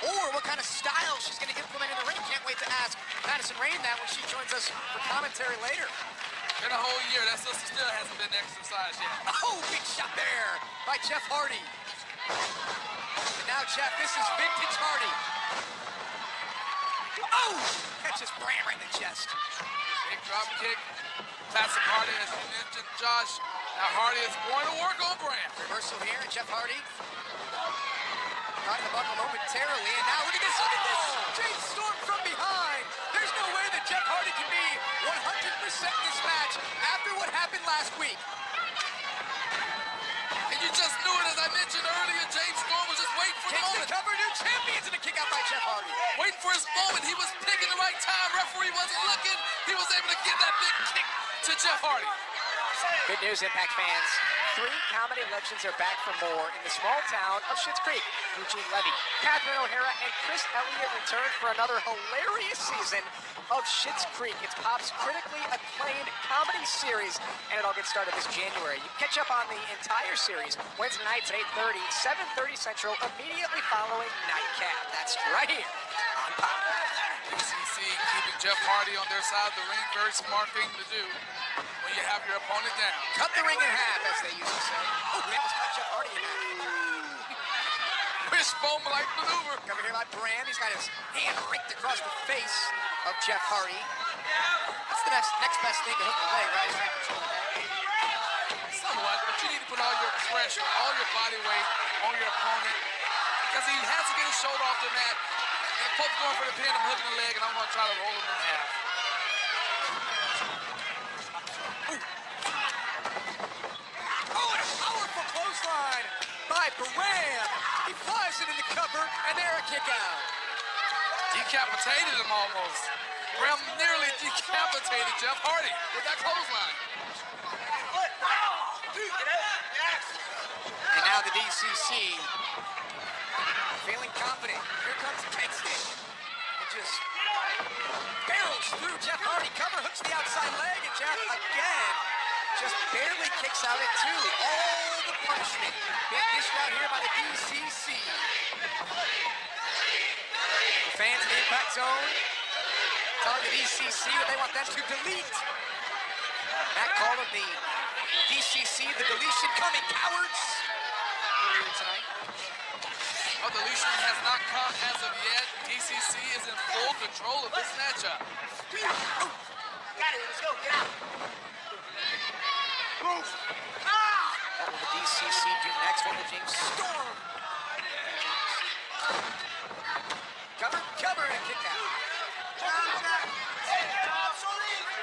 or what kind of style she's going to implement in the ring. Can't wait to ask Madison Rain that when she joins us for commentary later. In a whole year, that sister still hasn't been exercised yet. Oh, big shot there by Jeff Hardy. And now, Jeff, this is vintage Hardy. Oh! Catches Bram right in the chest. Big drop kick. Classic Hardy, as you mentioned, Josh. Now Hardy is going to work on Graham. Reversal here, Jeff Hardy. Caught in the buckle momentarily, and now look at this, look at this! James Storm from behind! There's no way that Jeff Hardy can be 100% in this match after what happened last week. And you just knew it, as I mentioned earlier, James Storm was just waiting for the moment. Kingston cover, new champions, and a kick out by Jeff Hardy. Waiting for his moment. He was picking the right time. Referee wasn't looking. He was able to give that big kick to Jeff Hardy. Good news, Impact fans. 3 comedy legends are back for more in the small town of Schitt's Creek. Eugene Levy, Catherine O'Hara, and Chris Elliott return for another hilarious season of Schitt's Creek. It's Pop's critically acclaimed comedy series, and it all gets started this January. You can catch up on the entire series Wednesday nights at 8:30, 7:30 Central, immediately following Nightcap. That's right here on Pop. DCC keeping Jeff Hardy on their side of the ring. Very smart thing to do when you have your opponent down. Cut the ring in half, as they used to say. Oh, we almost cut Jeff Hardy in half. Wishbone-like maneuver. Cover here by Bram. He's got his hand raked across the face of Jeff Hardy. That's the next best thing to hook the leg, right? Somewhat, but you need to put all your pressure, all your body weight on your opponent, because he has to get his shoulder off the mat. And Pope's going for the pin, I'm hooking the leg, and I'm going to try to roll him in half. Oh, and a powerful clothesline by Bram. He flies it in the cover, and there a kick out. Decapitated him almost. Bram nearly decapitated Jeff Hardy with that clothesline. And now the DCC feeling confident. Here comes Kingston. And just barrels through Jeff Hardy. Cover hooks the outside leg, and Jeff again just barely kicks out at 2. All the punishment being dished out here by the DCC. The fans in the Impact Zone telling the DCC that they want them to delete. Matt called them the DCC, the deletion coming cowards. Earlier tonight. Well, deletion has not come as of yet. DCC is in full control of this matchup. Got it, let's go, get out. Move. What will the DCC do next? What will James Storm? Cover, and a kick out.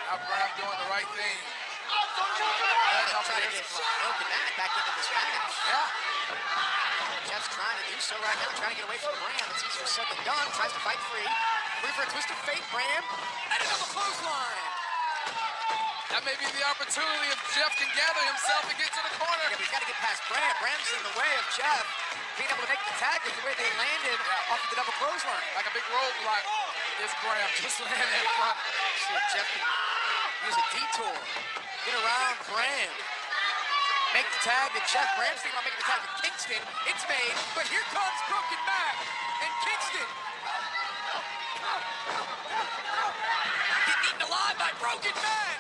Now Bram doing the right thing. Trying to get broken back into this match. Yeah. Jeff's trying to do so right now, trying to get away from Bram. It's easier said than done. Tries to fight free. Free for a twist of fate, Bram. And another clothesline. That may be the opportunity if Jeff can gather himself and get to the corner. Yeah, but he's got to get past Bram. Bram's in the way of Jeff being able to make the tag with the way they landed off of the double clothesline. Like a big roadblock is Bram just landing in front. See if Jeff can use a detour. Get around Bram. Make the tag to Jeff. Bram's thinking about making the tag to Kingston. It's made, but here comes Broken Matt and Kingston. Getting eaten alive by Broken Man.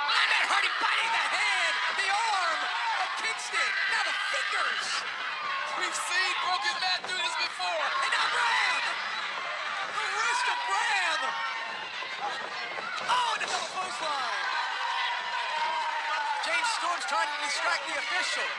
And Matt Hardy biting the hand, the arm of Kingston. Now the fingers. We've seen Broken Matt do this before. And now Bram. The wrist of Bram. Oh, and a double clothesline. James Storm's trying to distract the official.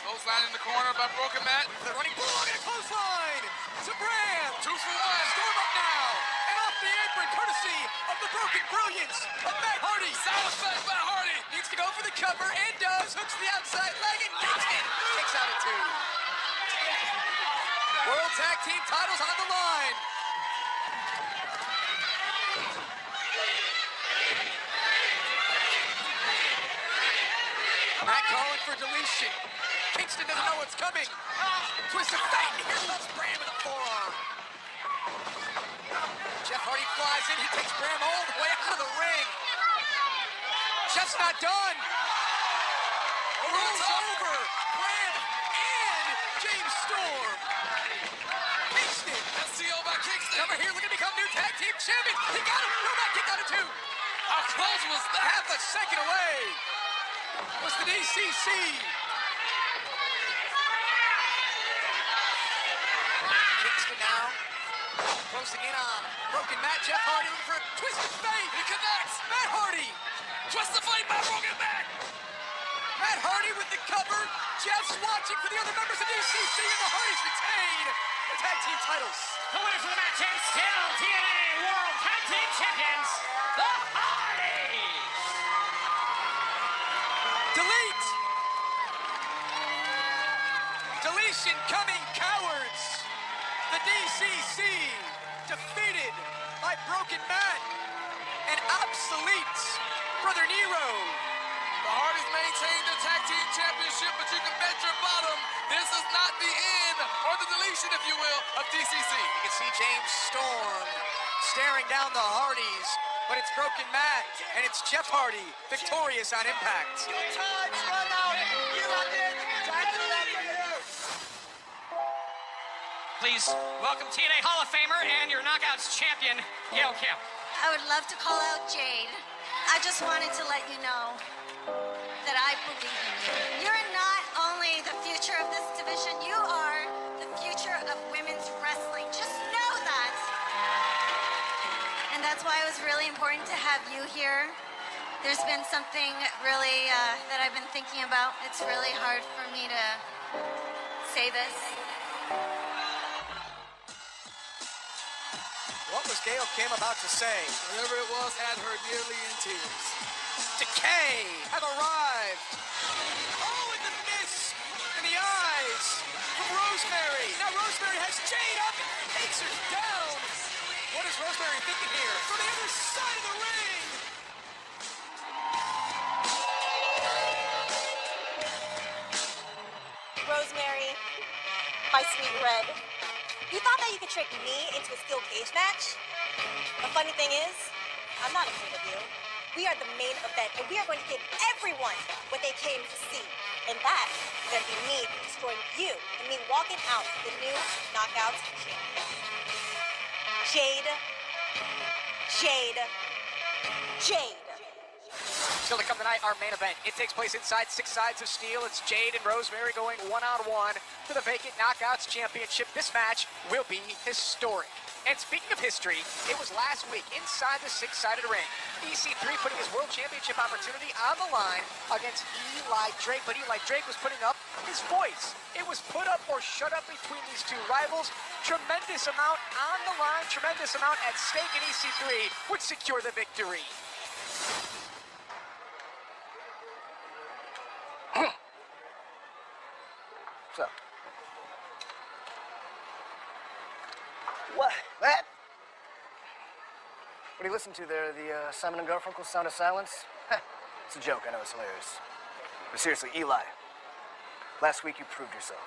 Clothesline in the corner by Broken Matt. The running bulldog and a clothesline to Bram. 2 for 1. Storm up now. And off the apron, courtesy of the broken brilliance of Matt Hardy. Sound effect by Hardy. Needs to go for the cover and does. Hooks the outside leg and Kingston kicks out at 2. World Tag Team titles on the line. Matt calling for deletion. Kingston doesn't know what's coming. Twist of fate. Here comes Bram with a forearm. Jeff Hardy flies in. He takes Bram all the way out of the ring. Jeff's not done. Rolls over Bram and James Storm. Kingston. SCO by Kingston. Over here looking to become new tag team champion. He got him. No, back kick out of 2. How close was that? Half a second away was the DCC. Kingston now closing in on broken Matt. Jeff Hardy looking for a twisted fate. He connects. Matt Hardy. Twisted fate by broken Matt. Matt Hardy with the cover. Jeff's watching for the other members of DCC, and the Hardys retain the tag team titles. The winners of the match and still TNA World Tag Team Champions, the Hardys. Delete. Deletion coming, cowards. The DCC defeated by Broken Matt and obsolete Brother Nero. The Hardys maintain the tag team championship, but you can bet your bottom this is not the end, or the deletion, if you will, of DCC. You can see James Storm staring down the Hardys, but it's Broken Matt, and it's Jeff Hardy victorious on Impact. Your time's run out. You are dead. Time to let you. Please welcome TNA Hall of Famer and your Knockouts champion, Gail Kim. I would love to call out Jade. I just wanted to let you know that I believe in you. You're not only the future of this division, you are the future of women's wrestling. Just know that. And that's why it was really important to have you here. There's been something really that I've been thinking about. It's really hard for me to say this. What was Gail Kim about to say? Whatever it was had her nearly in tears. Decay have arrived. Oh, and the miss in the eyes from Rosemary. Now Rosemary has Jade up and takes her down. What is Rosemary thinking here? From the other side of the ring. Rosemary, my sweet red. You thought that you could trick me into a steel cage match? The funny thing is, I'm not afraid of you. We are the main event, and we are going to give everyone what they came to see. And that is going to be me destroying you, and me walking out the new Knockouts champion. Jade. Jade. Jade. Still to come tonight, our main event. It takes place inside 6 sides of steel. It's Jade and Rosemary going one-on-one for the vacant Knockouts Championship. This match will be historic. And speaking of history, it was last week inside the 6-sided ring. EC3 putting his World Championship opportunity on the line against Eli Drake. But Eli Drake was putting up his voice. It was put up or shut up between these two rivals. Tremendous amount on the line, tremendous amount at stake, and EC3 would secure the victory. So. What? That? What do you listen to there? The Simon and Garfunkel Sound of Silence? It's a joke, I know it's hilarious. But seriously, Eli, last week you proved yourself.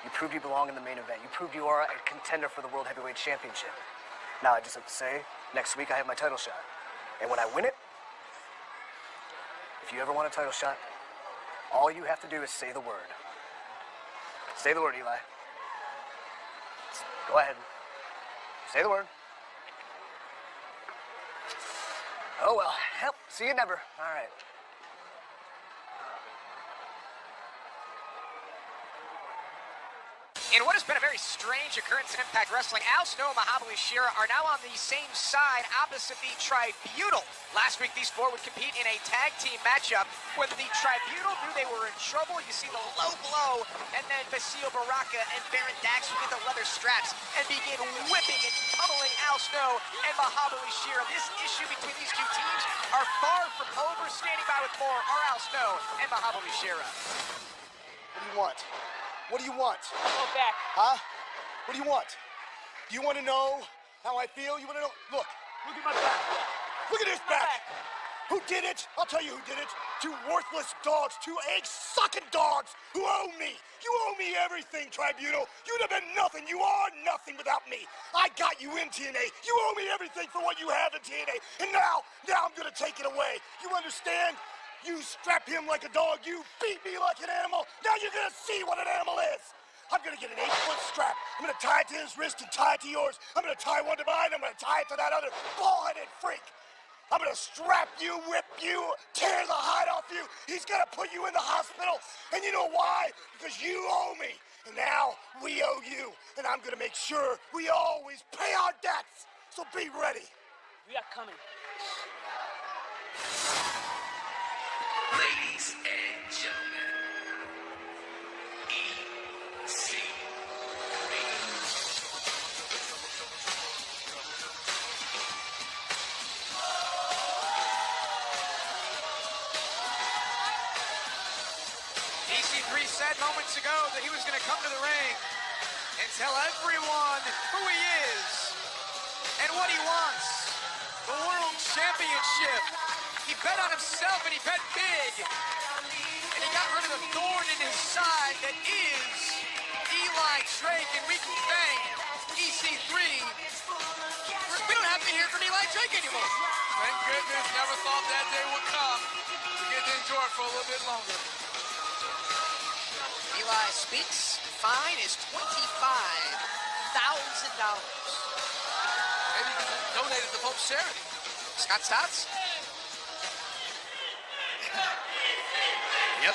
You proved you belong in the main event. You proved you are a contender for the World Heavyweight Championship. Now, I just have to say, next week I have my title shot. And when I win it, if you ever want a title shot, all you have to do is say the word. Say the word, Eli. Go ahead. Say the word. Oh, well. Help. See you never. All right. In what has been a very strange occurrence in Impact Wrestling, Al Snow and Mahabali Shera are now on the same side opposite the Tribunal. Last week, these four would compete in a tag team matchup when the Tribunal knew they were in trouble. You see the low blow, and then Basile Baraka and Baron Dax would get the leather straps and begin whipping and pummeling Al Snow and Mahabali Shera. This issue between these two teams are far from over. Standing by with more are Al Snow and Mahabali Shera. What do you want? What do you want? Go back. Huh? What do you want? Do you want to know how I feel? You want to know? Look. Look at my back. Look at this back. Who did it? I'll tell you who did it. Two worthless dogs, two egg-sucking dogs who owe me. You owe me everything, Tribunal. You'd have been nothing. You are nothing without me. I got you in TNA. You owe me everything for what you have in TNA. And now I'm going to take it away. You understand? You strap him like a dog, you beat me like an animal. Now you're gonna see what an animal is. I'm gonna get an 8-foot strap. I'm gonna tie it to his wrist and tie it to yours. I'm gonna tie one to mine, I'm gonna tie it to that other bald-headed freak. I'm gonna strap you, whip you, tear the hide off you. He's gonna put you in the hospital. And you know why? Because you owe me. And now we owe you, and I'm gonna make sure we always pay our debts. So be ready. We are coming. Ladies and gentlemen, EC3. EC3 said moments ago that he was going to come to the ring and tell everyone who he is and what he wants. The World Championship. He bet on himself and he bet big. And he got rid of the thorn in his side that is Eli Drake. And we can thank EC3. We don't have to hear from Eli Drake anymore. Thank goodness, never thought that day would come. We get to enjoy it for a little bit longer. Eli speaks. Fine is $25,000. Maybe you can donate it to Pope's charity. Scott Stotts? Yep.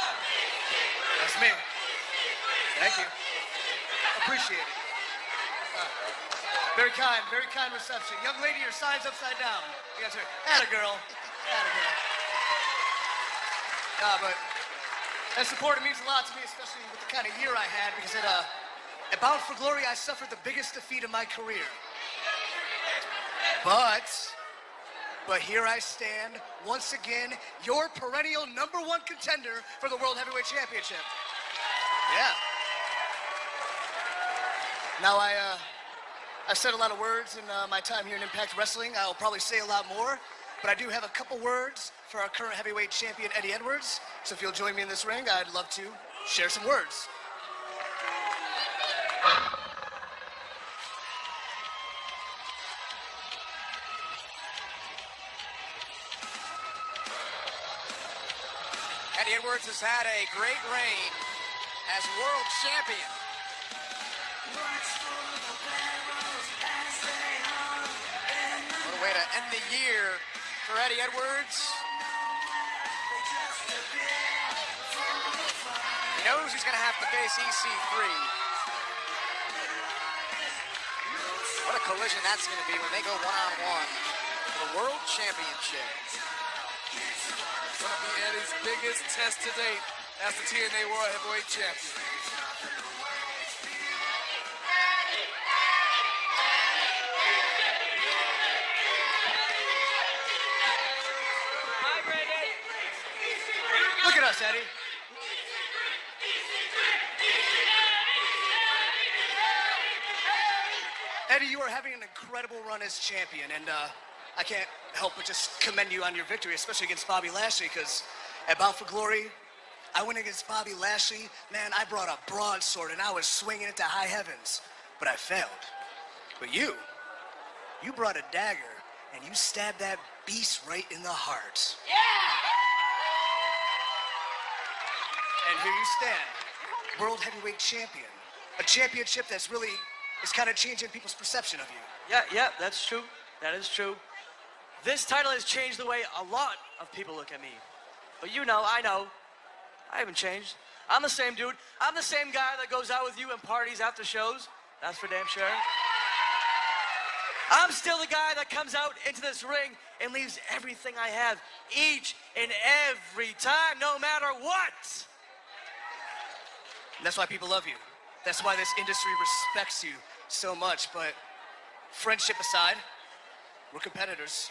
That's me. Thank you. Appreciate it. Very kind reception. Young lady, your sign's upside down. You guys are, atta girl. Atta girl. But that support means a lot to me, especially with the kind of year I had, because at Bound for Glory, I suffered the biggest defeat of my career. But here I stand, once again, your perennial #1 contender for the World Heavyweight Championship. Yeah. Now, I've said a lot of words in my time here in Impact Wrestling. I'll probably say a lot more, but I do have a couple words for our current heavyweight champion, Eddie Edwards. So if you'll join me in this ring, I'd love to share some words. Eddie Edwards has had a great reign as world champion. What a way to end the year for Eddie Edwards. He knows he's going to have to face EC3. What a collision that's going to be when they go one-on-one for the World Championship. It's going to be Eddie's biggest test to date as the TNA World Heavyweight Champion. Hi, Brandon. Look at us, Eddie. Eddie, you are having an incredible run as champion, and I can't help but just commend you on your victory, especially against Bobby Lashley, because at Bound for Glory, I went against Bobby Lashley. Man, I brought a broadsword, and I was swinging it to high heavens, but I failed. But you brought a dagger, and you stabbed that beast right in the heart. Yeah! And here you stand, World Heavyweight Champion, a championship that's really is kind of changing people's perception of you. Yeah, that's true. That is true. This title has changed the way a lot of people look at me. But you know, I know, I haven't changed. I'm the same dude. I'm the same guy that goes out with you and parties after shows. That's for damn sure. I'm still the guy that comes out into this ring and leaves everything I have each and every time, no matter what. And that's why people love you. That's why this industry respects you so much. But friendship aside, we're competitors.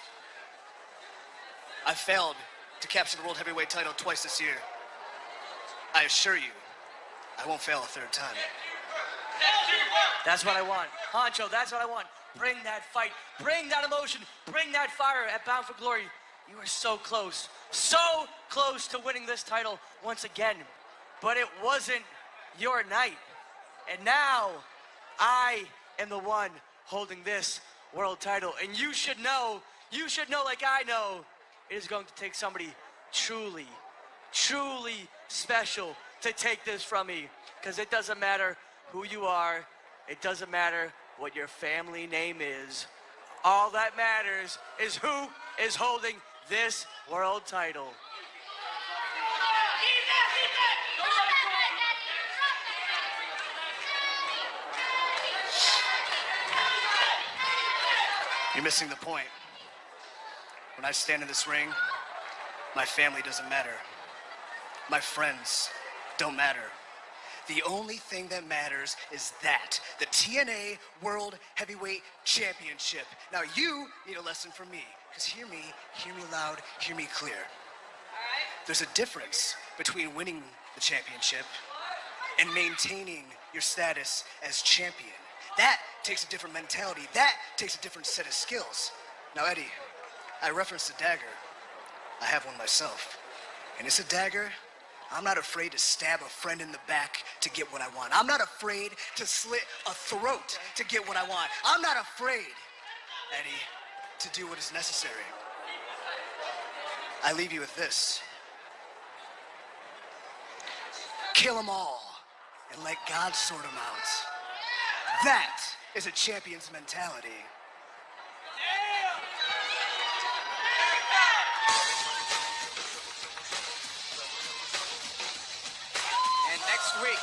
I failed to capture the World Heavyweight title twice this year. I assure you, I won't fail a third time. That's what I want. Honcho, that's what I want. Bring that fight, bring that emotion, bring that fire at Bound for Glory. You are so close to winning this title once again. But it wasn't your night. And now, I am the one holding this world title. And you should know like I know, it is going to take somebody truly special to take this from me. Because it doesn't matter who you are. It doesn't matter what your family name is. All that matters is who is holding this world title. You're missing the point. When I stand in this ring, my family doesn't matter. My friends don't matter. The only thing that matters is that, the TNA World Heavyweight Championship. Now you need a lesson from me, because hear me loud, hear me clear. There's a difference between winning the championship and maintaining your status as champion. That takes a different mentality. That takes a different set of skills. Now, Eddie, I referenced a dagger. I have one myself. And it's a dagger I'm not afraid to stab a friend in the back to get what I want. I'm not afraid to slit a throat to get what I want. I'm not afraid, Eddie, to do what is necessary. I leave you with this. Kill them all and let God sort them out. That is a champion's mentality. And next week,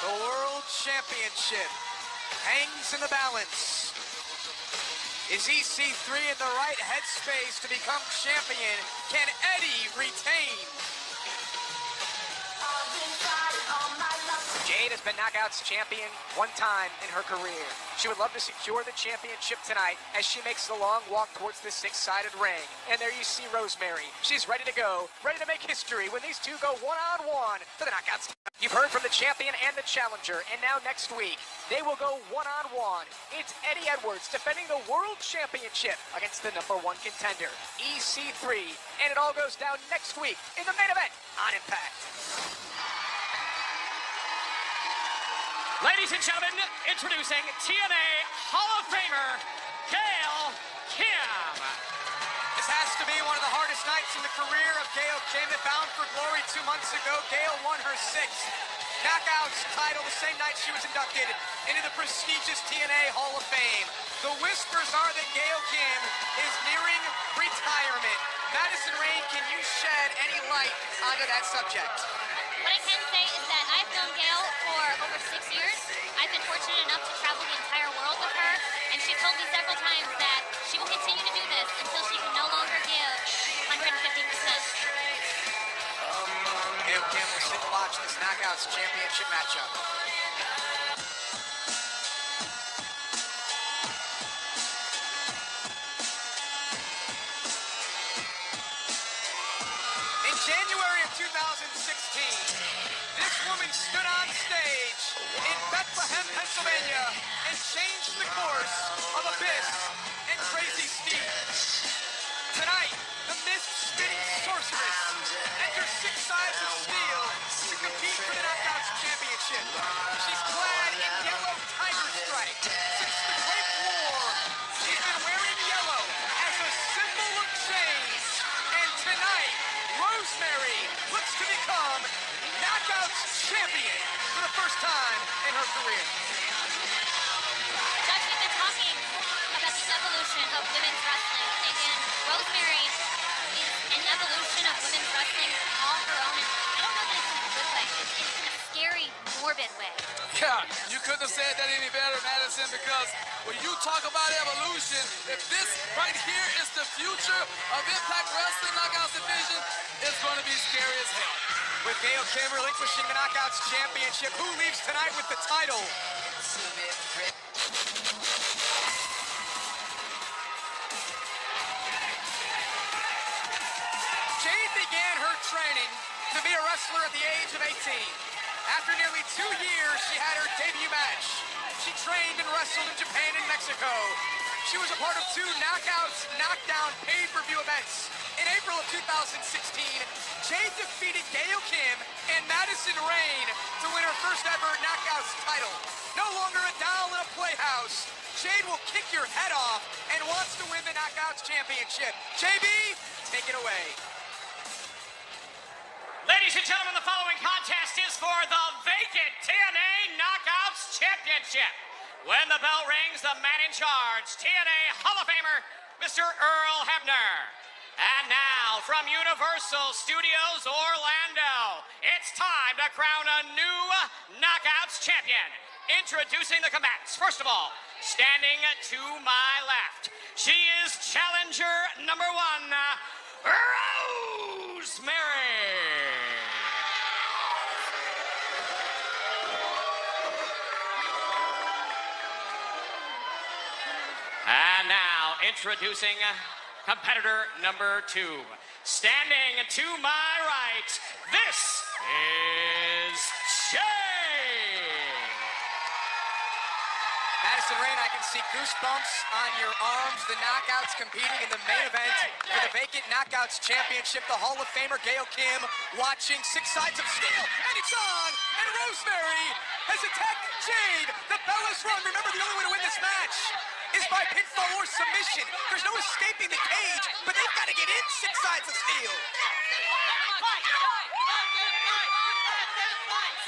the World Championship hangs in the balance. Is EC3 in the right headspace to become champion? Can Eddie retain? Jade has been Knockouts champion one time in her career. She would love to secure the championship tonight as she makes the long walk towards the six-sided ring. And there you see Rosemary. She's ready to go, ready to make history when these two go one-on-one for the Knockouts. You've heard from the champion and the challenger, and now next week, they will go one-on-one. It's Eddie Edwards defending the World Championship against the #1 contender, EC3. And it all goes down next week in the main event on Impact. Ladies and gentlemen, introducing TNA Hall of Famer, Gail Kim. This has to be one of the hardest nights in the career of Gail Kim. At Bound for Glory 2 months ago, Gail won her 6th Knockouts title the same night she was inducted into the prestigious TNA Hall of Fame. The whispers are that Gail Kim is nearing retirement. Madison Rain, can you shed any light onto that subject? What I can say is that I've known Gail for over 6 years. I've been fortunate enough to travel the entire world with her, and she told me several times that she will continue to do this until she can no longer give 150%. Gail Kim will sit and watch this Knockouts Championship matchup. In January of 2016, this woman stood on stage in Bethlehem, Pennsylvania, and changed the course of Abyss and Crazy Steve. Tonight, the mist-spitting sorceress enters 6 sides of steel to compete for the Knockouts Championship. She's clad in yellow tiger stripe. Since the Great War, she's been wearing yellow as a symbol of change. And tonight, Rosemary looks to become Knockouts champion for the first time in her career. Judge, we've been talking about the evolution of women's wrestling, and Rosemary is an evolution of women's wrestling all her own, and I don't know that it's in a good way. It's in a scary, morbid way. Yeah, you couldn't have said that any better, Madison, because when you talk about evolution, if this right here is the future of Impact Wrestling Knockouts division, it's going to be scary as hell. With Gail Kim relinquishing the Knockouts Championship, who leaves tonight with the title? Jade began her training to be a wrestler at the age of 18. After nearly 2 years, she had her debut match. She trained and wrestled in Japan and Mexico. She was a part of 2 Knockouts Knockdown pay-per-view events. In April of 2016, Jade defeated Gail Kim and Madison Rain to win her first ever Knockouts title. No longer a doll in a playhouse, Jade will kick your head off and wants to win the Knockouts Championship. JB, take it away. Ladies and gentlemen, the following contest is for the vacant TNA Knockouts Championship. When the bell rings, the man in charge, TNA Hall of Famer, Mr. Earl Hebner. And now, from Universal Studios Orlando, it's time to crown a new Knockouts champion. introducing the combatants. First of all, standing to my left, she is challenger number 1, Rosemary. And now, introducing competitor number 2. Standing to my right, this is Shane. Madison Rain, I can see goosebumps on your arms. The knockouts competing in the main event for the vacant knockouts championship. The Hall of Famer Gail Kim watching 6 sides of steel, and it's on. And Rosemary has attacked Jade. The bell is rung. Remember, the only way to win this match is by pinfall or submission. There's no escaping the cage, but they've got to get in 6 sides of steel.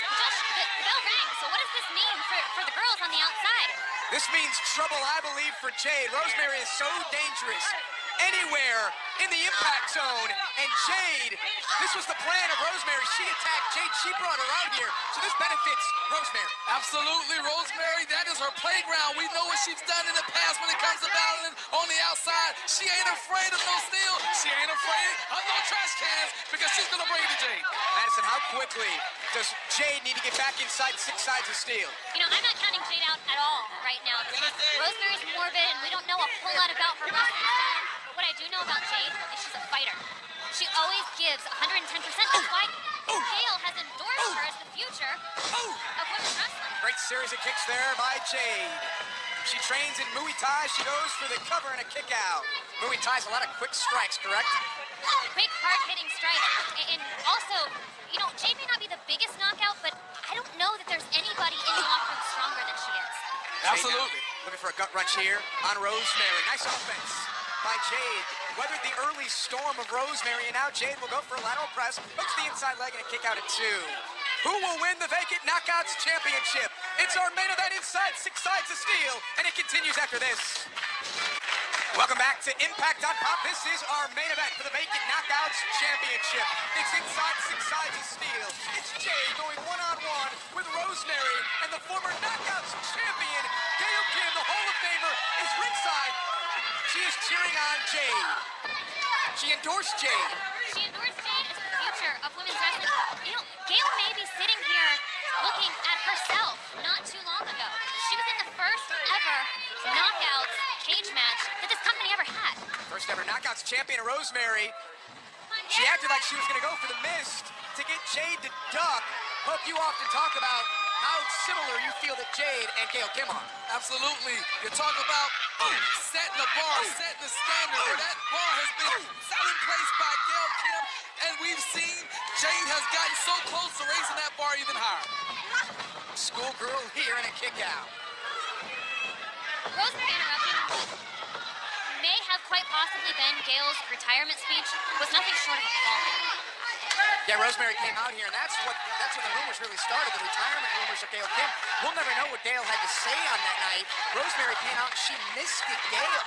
Josh, the bell rang, so what does this mean for the girls on the outside? This means trouble, I believe, for Jade. Rosemary is so dangerous anywhere in the impact zone. And Jade, this was the plan of Rosemary. She attacked Jade. She brought her out here. So this benefits Rosemary. Absolutely, Rosemary. That is her playground. We know what she's done in the past when it comes to battling on the outside. She ain't afraid of no steel. She ain't afraid of no trash cans because she's going to bring it to Jade. Madison, how quickly does Jade need to get back inside 6 sides of steel? You know, I'm not counting Jade out at all right now. Rosemary's morbid, and we don't know a whole lot about her wrestling style. What I do know about Jade is she's a fighter. She always gives 110%. That's why Gail has endorsed her as the future of women's wrestling. Great series of kicks there by Jade. She trains in Muay Thai. She goes for the cover and a kick out. Muay Thai's a lot of quick strikes, correct? Quick, hard-hitting strikes. And also, you know, Jade may not be the biggest knockout, but I don't know that there's anybody in the locker room stronger than she is. Absolutely. Looking for a gut wrench here on Rosemary. Nice offense by Jade. Weathered the early storm of Rosemary, and now Jade will go for a lateral press, hooks the inside leg, and a kick out at 2. Who will win the vacant knockouts championship? It's our main event inside 6 sides of steel, and it continues after this. Welcome back to Impact on Pop. This is our main event for the vacant knockouts championship. It's inside 6 sides of steel. It's Jade going one-on-one with Rosemary, and the former knockouts champion, Gail Kim, the Hall of Famer, is ringside. She is cheering on Jade. She endorsed Jade. She endorsed Jade as the future of women's wrestling. You know, Gail may be sitting here looking at herself not too long ago. She was in the first ever knockouts cage match that this company ever had. First ever knockouts champion, Rosemary. She acted like she was going to go for the mist to get Jade to duck. Hope, you often talk about how similar you feel that Jade and Gail Kim are. Absolutely. You talk about setting the bar, setting the standard, where that bar has been set in place by Gail Kim, and we've seen Jade has gotten so close to raising that bar even higher. Schoolgirl here and a kick out. Rosemary interrupting may have quite possibly been Gail's retirement speech, was nothing short of appalling. Yeah, Rosemary came out here, and that's when the rumors really started, the retirement rumors of Gail Kim. We'll never know what Gail had to say on that night. Rosemary came out, and she misted Gail.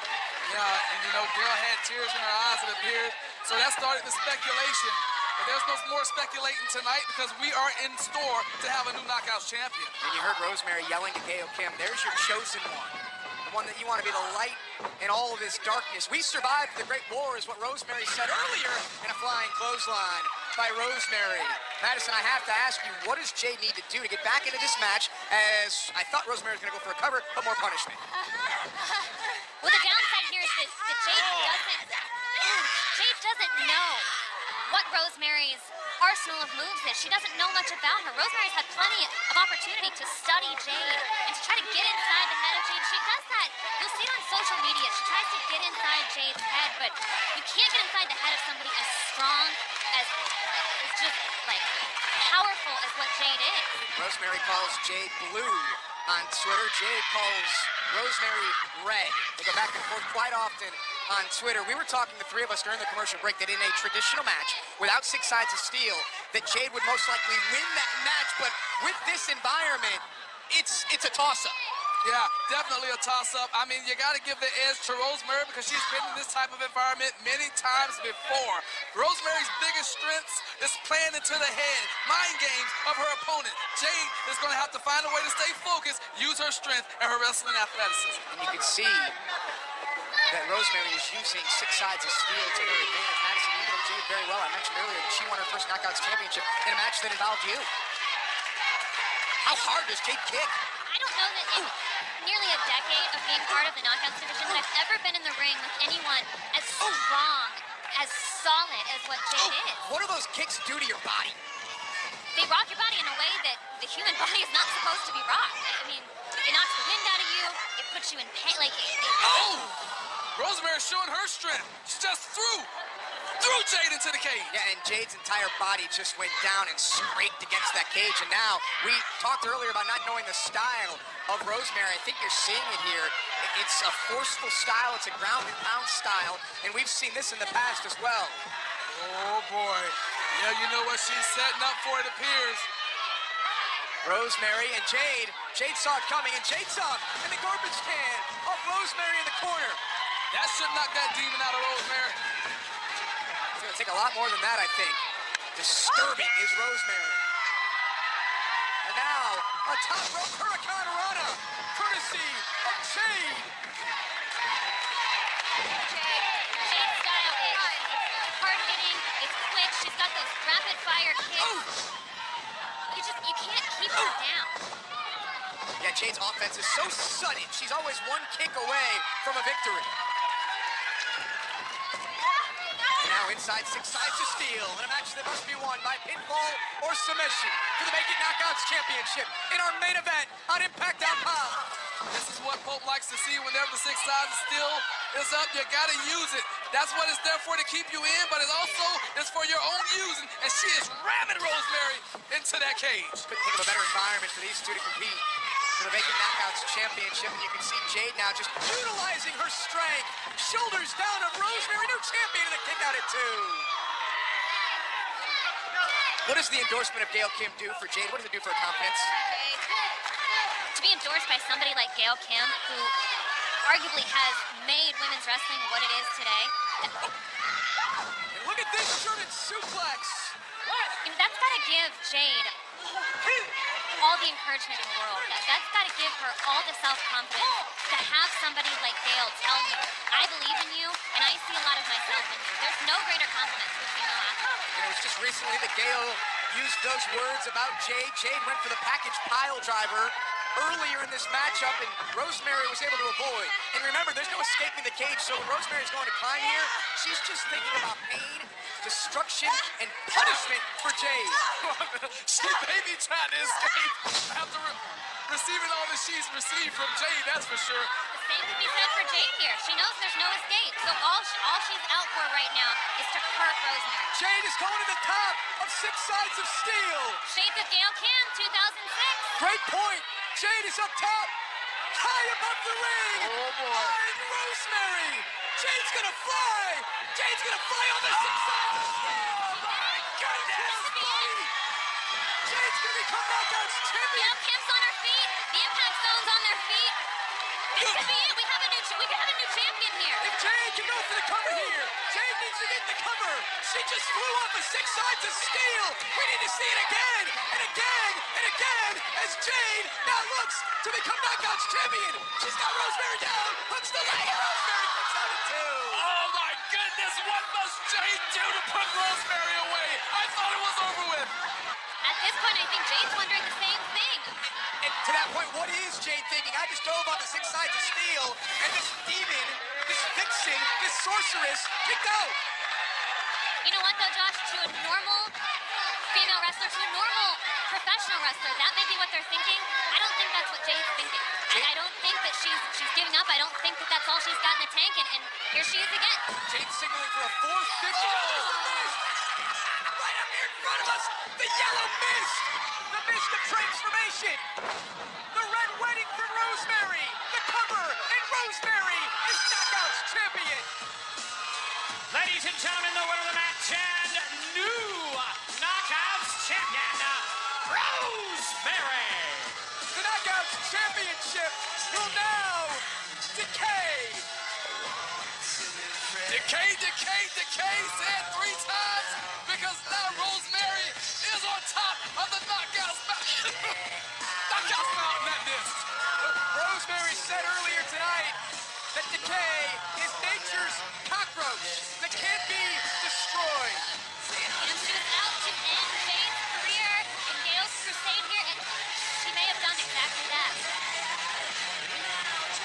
Yeah, and you know, Gail had tears in her eyes, it appeared, so that started the speculation. But there's no more speculating tonight because we are in store to have a new Knockouts champion. And you heard Rosemary yelling to Gail Kim, there's your chosen one. The one that you want to be the light in all of this darkness. We survived the Great War is what Rosemary said earlier in a flying clothesline by Rosemary. Madison, I have to ask you, what does Jade need to do to get back into this match, as I thought Rosemary was going to go for a cover, but more punishment? Well, the downside here is that Jade doesn't know what Rosemary's arsenal of moves is. She doesn't know much about her. Rosemary's had plenty of opportunity to study Jade and to try to get inside the head of Jade. She does that. You'll see it on social media. She tries to get inside Jade's head, but you can't get inside the head of somebody as strong, as just like powerful as what Jade is. Rosemary calls Jade blue on Twitter. Jade calls Rosemary red. They go back and forth quite often on Twitter. We were talking, the three of us, during the commercial break, that in a traditional match without 6 sides of steel, that Jade would most likely win that match. But with this environment, it's a toss-up. Yeah, definitely a toss-up. I mean, you got to give the edge to Rosemary because she's been in this type of environment many times before. Rosemary's biggest strengths is playing into the head, mind games of her opponent. Jade is going to have to find a way to stay focused, use her strength and her wrestling athleticism. And you can see that Rosemary is using 6 sides of steel to her advantage. Madison, you know Jade very well. I mentioned earlier that she won her first Knockouts Championship in a match that involved you. How hard does Jade kick? I don't know that in nearly a decade of being part of the Knockouts division that I've ever been in the ring with anyone as strong, as solid as what Jade is. What do those kicks do to your body? They rock your body in a way that the human body is not supposed to be rocked. I mean, it knocks the wind out of you, it puts you in pain, like Rosemary's showing her strength. She just threw Jade into the cage. Yeah, and Jade's entire body just went down and scraped against that cage. And now, we talked earlier about not knowing the style of Rosemary. I think you're seeing it here. It's a forceful style. It's a ground and pound style. And we've seen this in the past as well. Oh, boy. Yeah, you know what she's setting up for, it appears. Rosemary and Jade. Jade saw it coming, and Jade saw it in the garbage can of Rosemary in the corner. That should knock that demon out of Rosemary. It's going to take a lot more than that, I think. Disturbing is Rosemary. And now, a top rope Hurricane Rana, courtesy of Jade. Jade's style is hard-hitting, it's quick, she's got those rapid-fire kicks. You can't keep her down. Yeah, Jade's offense is so sudden. She's always one kick away from a victory. Now inside 6 sides of steel in a match that must be won by pinfall or submission for the Vacant Knockouts Championship in our main event on iMPACT.com. This is what Pope likes to see whenever the 6 sides of steel is up. You gotta use it. That's what it's there for, to keep you in, but it also is for your own using. And she is ramming Rosemary into that cage. Couldn't think of a better environment for these two to compete for the Vacant Knockouts Championship. And you can see Jade now just utilizing her strength. Shoulders down of Rosemary, new champion, and a kick out at 2. What does the endorsement of Gail Kim do for Jade? What does it do for her confidence? To be endorsed by somebody like Gail Kim, who arguably has made women's wrestling what it is today. And look at this German suplex. That's got to give Jade all the encouragement in the world. That's got to give her all the self-confidence to have somebody like Gail tell you, I believe in you, and I see a lot of myself in you. There's no greater compliment to a female athlete. And it was just recently that Gail used those words about Jade. Jade went for the package pile driver earlier in this matchup, and Rosemary was able to avoid. And remember, there's no escaping the cage, so when Rosemary's going to climb here, she's just thinking about pain, destruction, and punishment for Jade. She may be trying to escape after receiving all that she's received from Jade, that's for sure. The same could be said for Jade here. She knows there's no escape, so all she's out for right now is to hurt Rosemary. Jade is going to the top of 6 sides of steel. Shades of Gail Kim, 2006. Great point. Jade is up top, high above the ring. Oh, boy. And Rosemary. Jade's going to fly. Jade's going to fly on the 6 sides. Oh, my goodness. Jade's going to become Knockouts champion. Gail Kim's on her feet. The Impact Zone's on their feet. This could be it. We could have a new champion here. If Jade can go for the cover here, Jade needs to get the cover. She just flew off the 6 sides of steel. We need to see it again and again and again as Jade now looks to become Knockouts champion. She's got Rosemary down, hooks the leg, and Rosemary kicks out at 2. Oh my goodness, what must Jade do to put Rosemary away? I thought it was over with. At this point, I think Jade's wondering the same thing. And to that point, what is Jade thinking? I just dove on the 6 sides of steel, and this demon, this vixen, this sorceress kicked out. You know what, though, Josh? To a normal female wrestler, to a normal professional wrestler, that may be what they're thinking. I don't think that's what Jade's thinking. I don't think that she's giving up. I don't think that that's all she's got in the tank, and here she is again. Jade signaling for a 4th finish. Right up here in front of us, the yellow mist, the mist of transformation, the red wedding from Rosemary, the cover, and Rosemary is Knockouts champion. Ladies and gentlemen, the winner of the match and new Knockouts champion, Rosemary. The Knockouts championship will now decay. Decay, say it 3 times, because now Rosemary is on top of the Knockouts Mountain at this. Rosemary said earlier tonight that Decay is nature's cockroach that can't be destroyed. And she was out to end Faye's career in Gail's crusade here, and she may have done exactly that.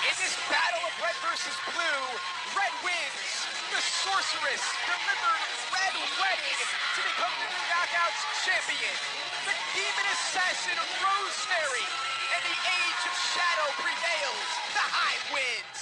In this battle of red versus blue, red wins. The sorceress delivered red wedding to become the new Knockouts champion. The demon assassin Rosemary, and the age of shadow prevails. The Hive wins.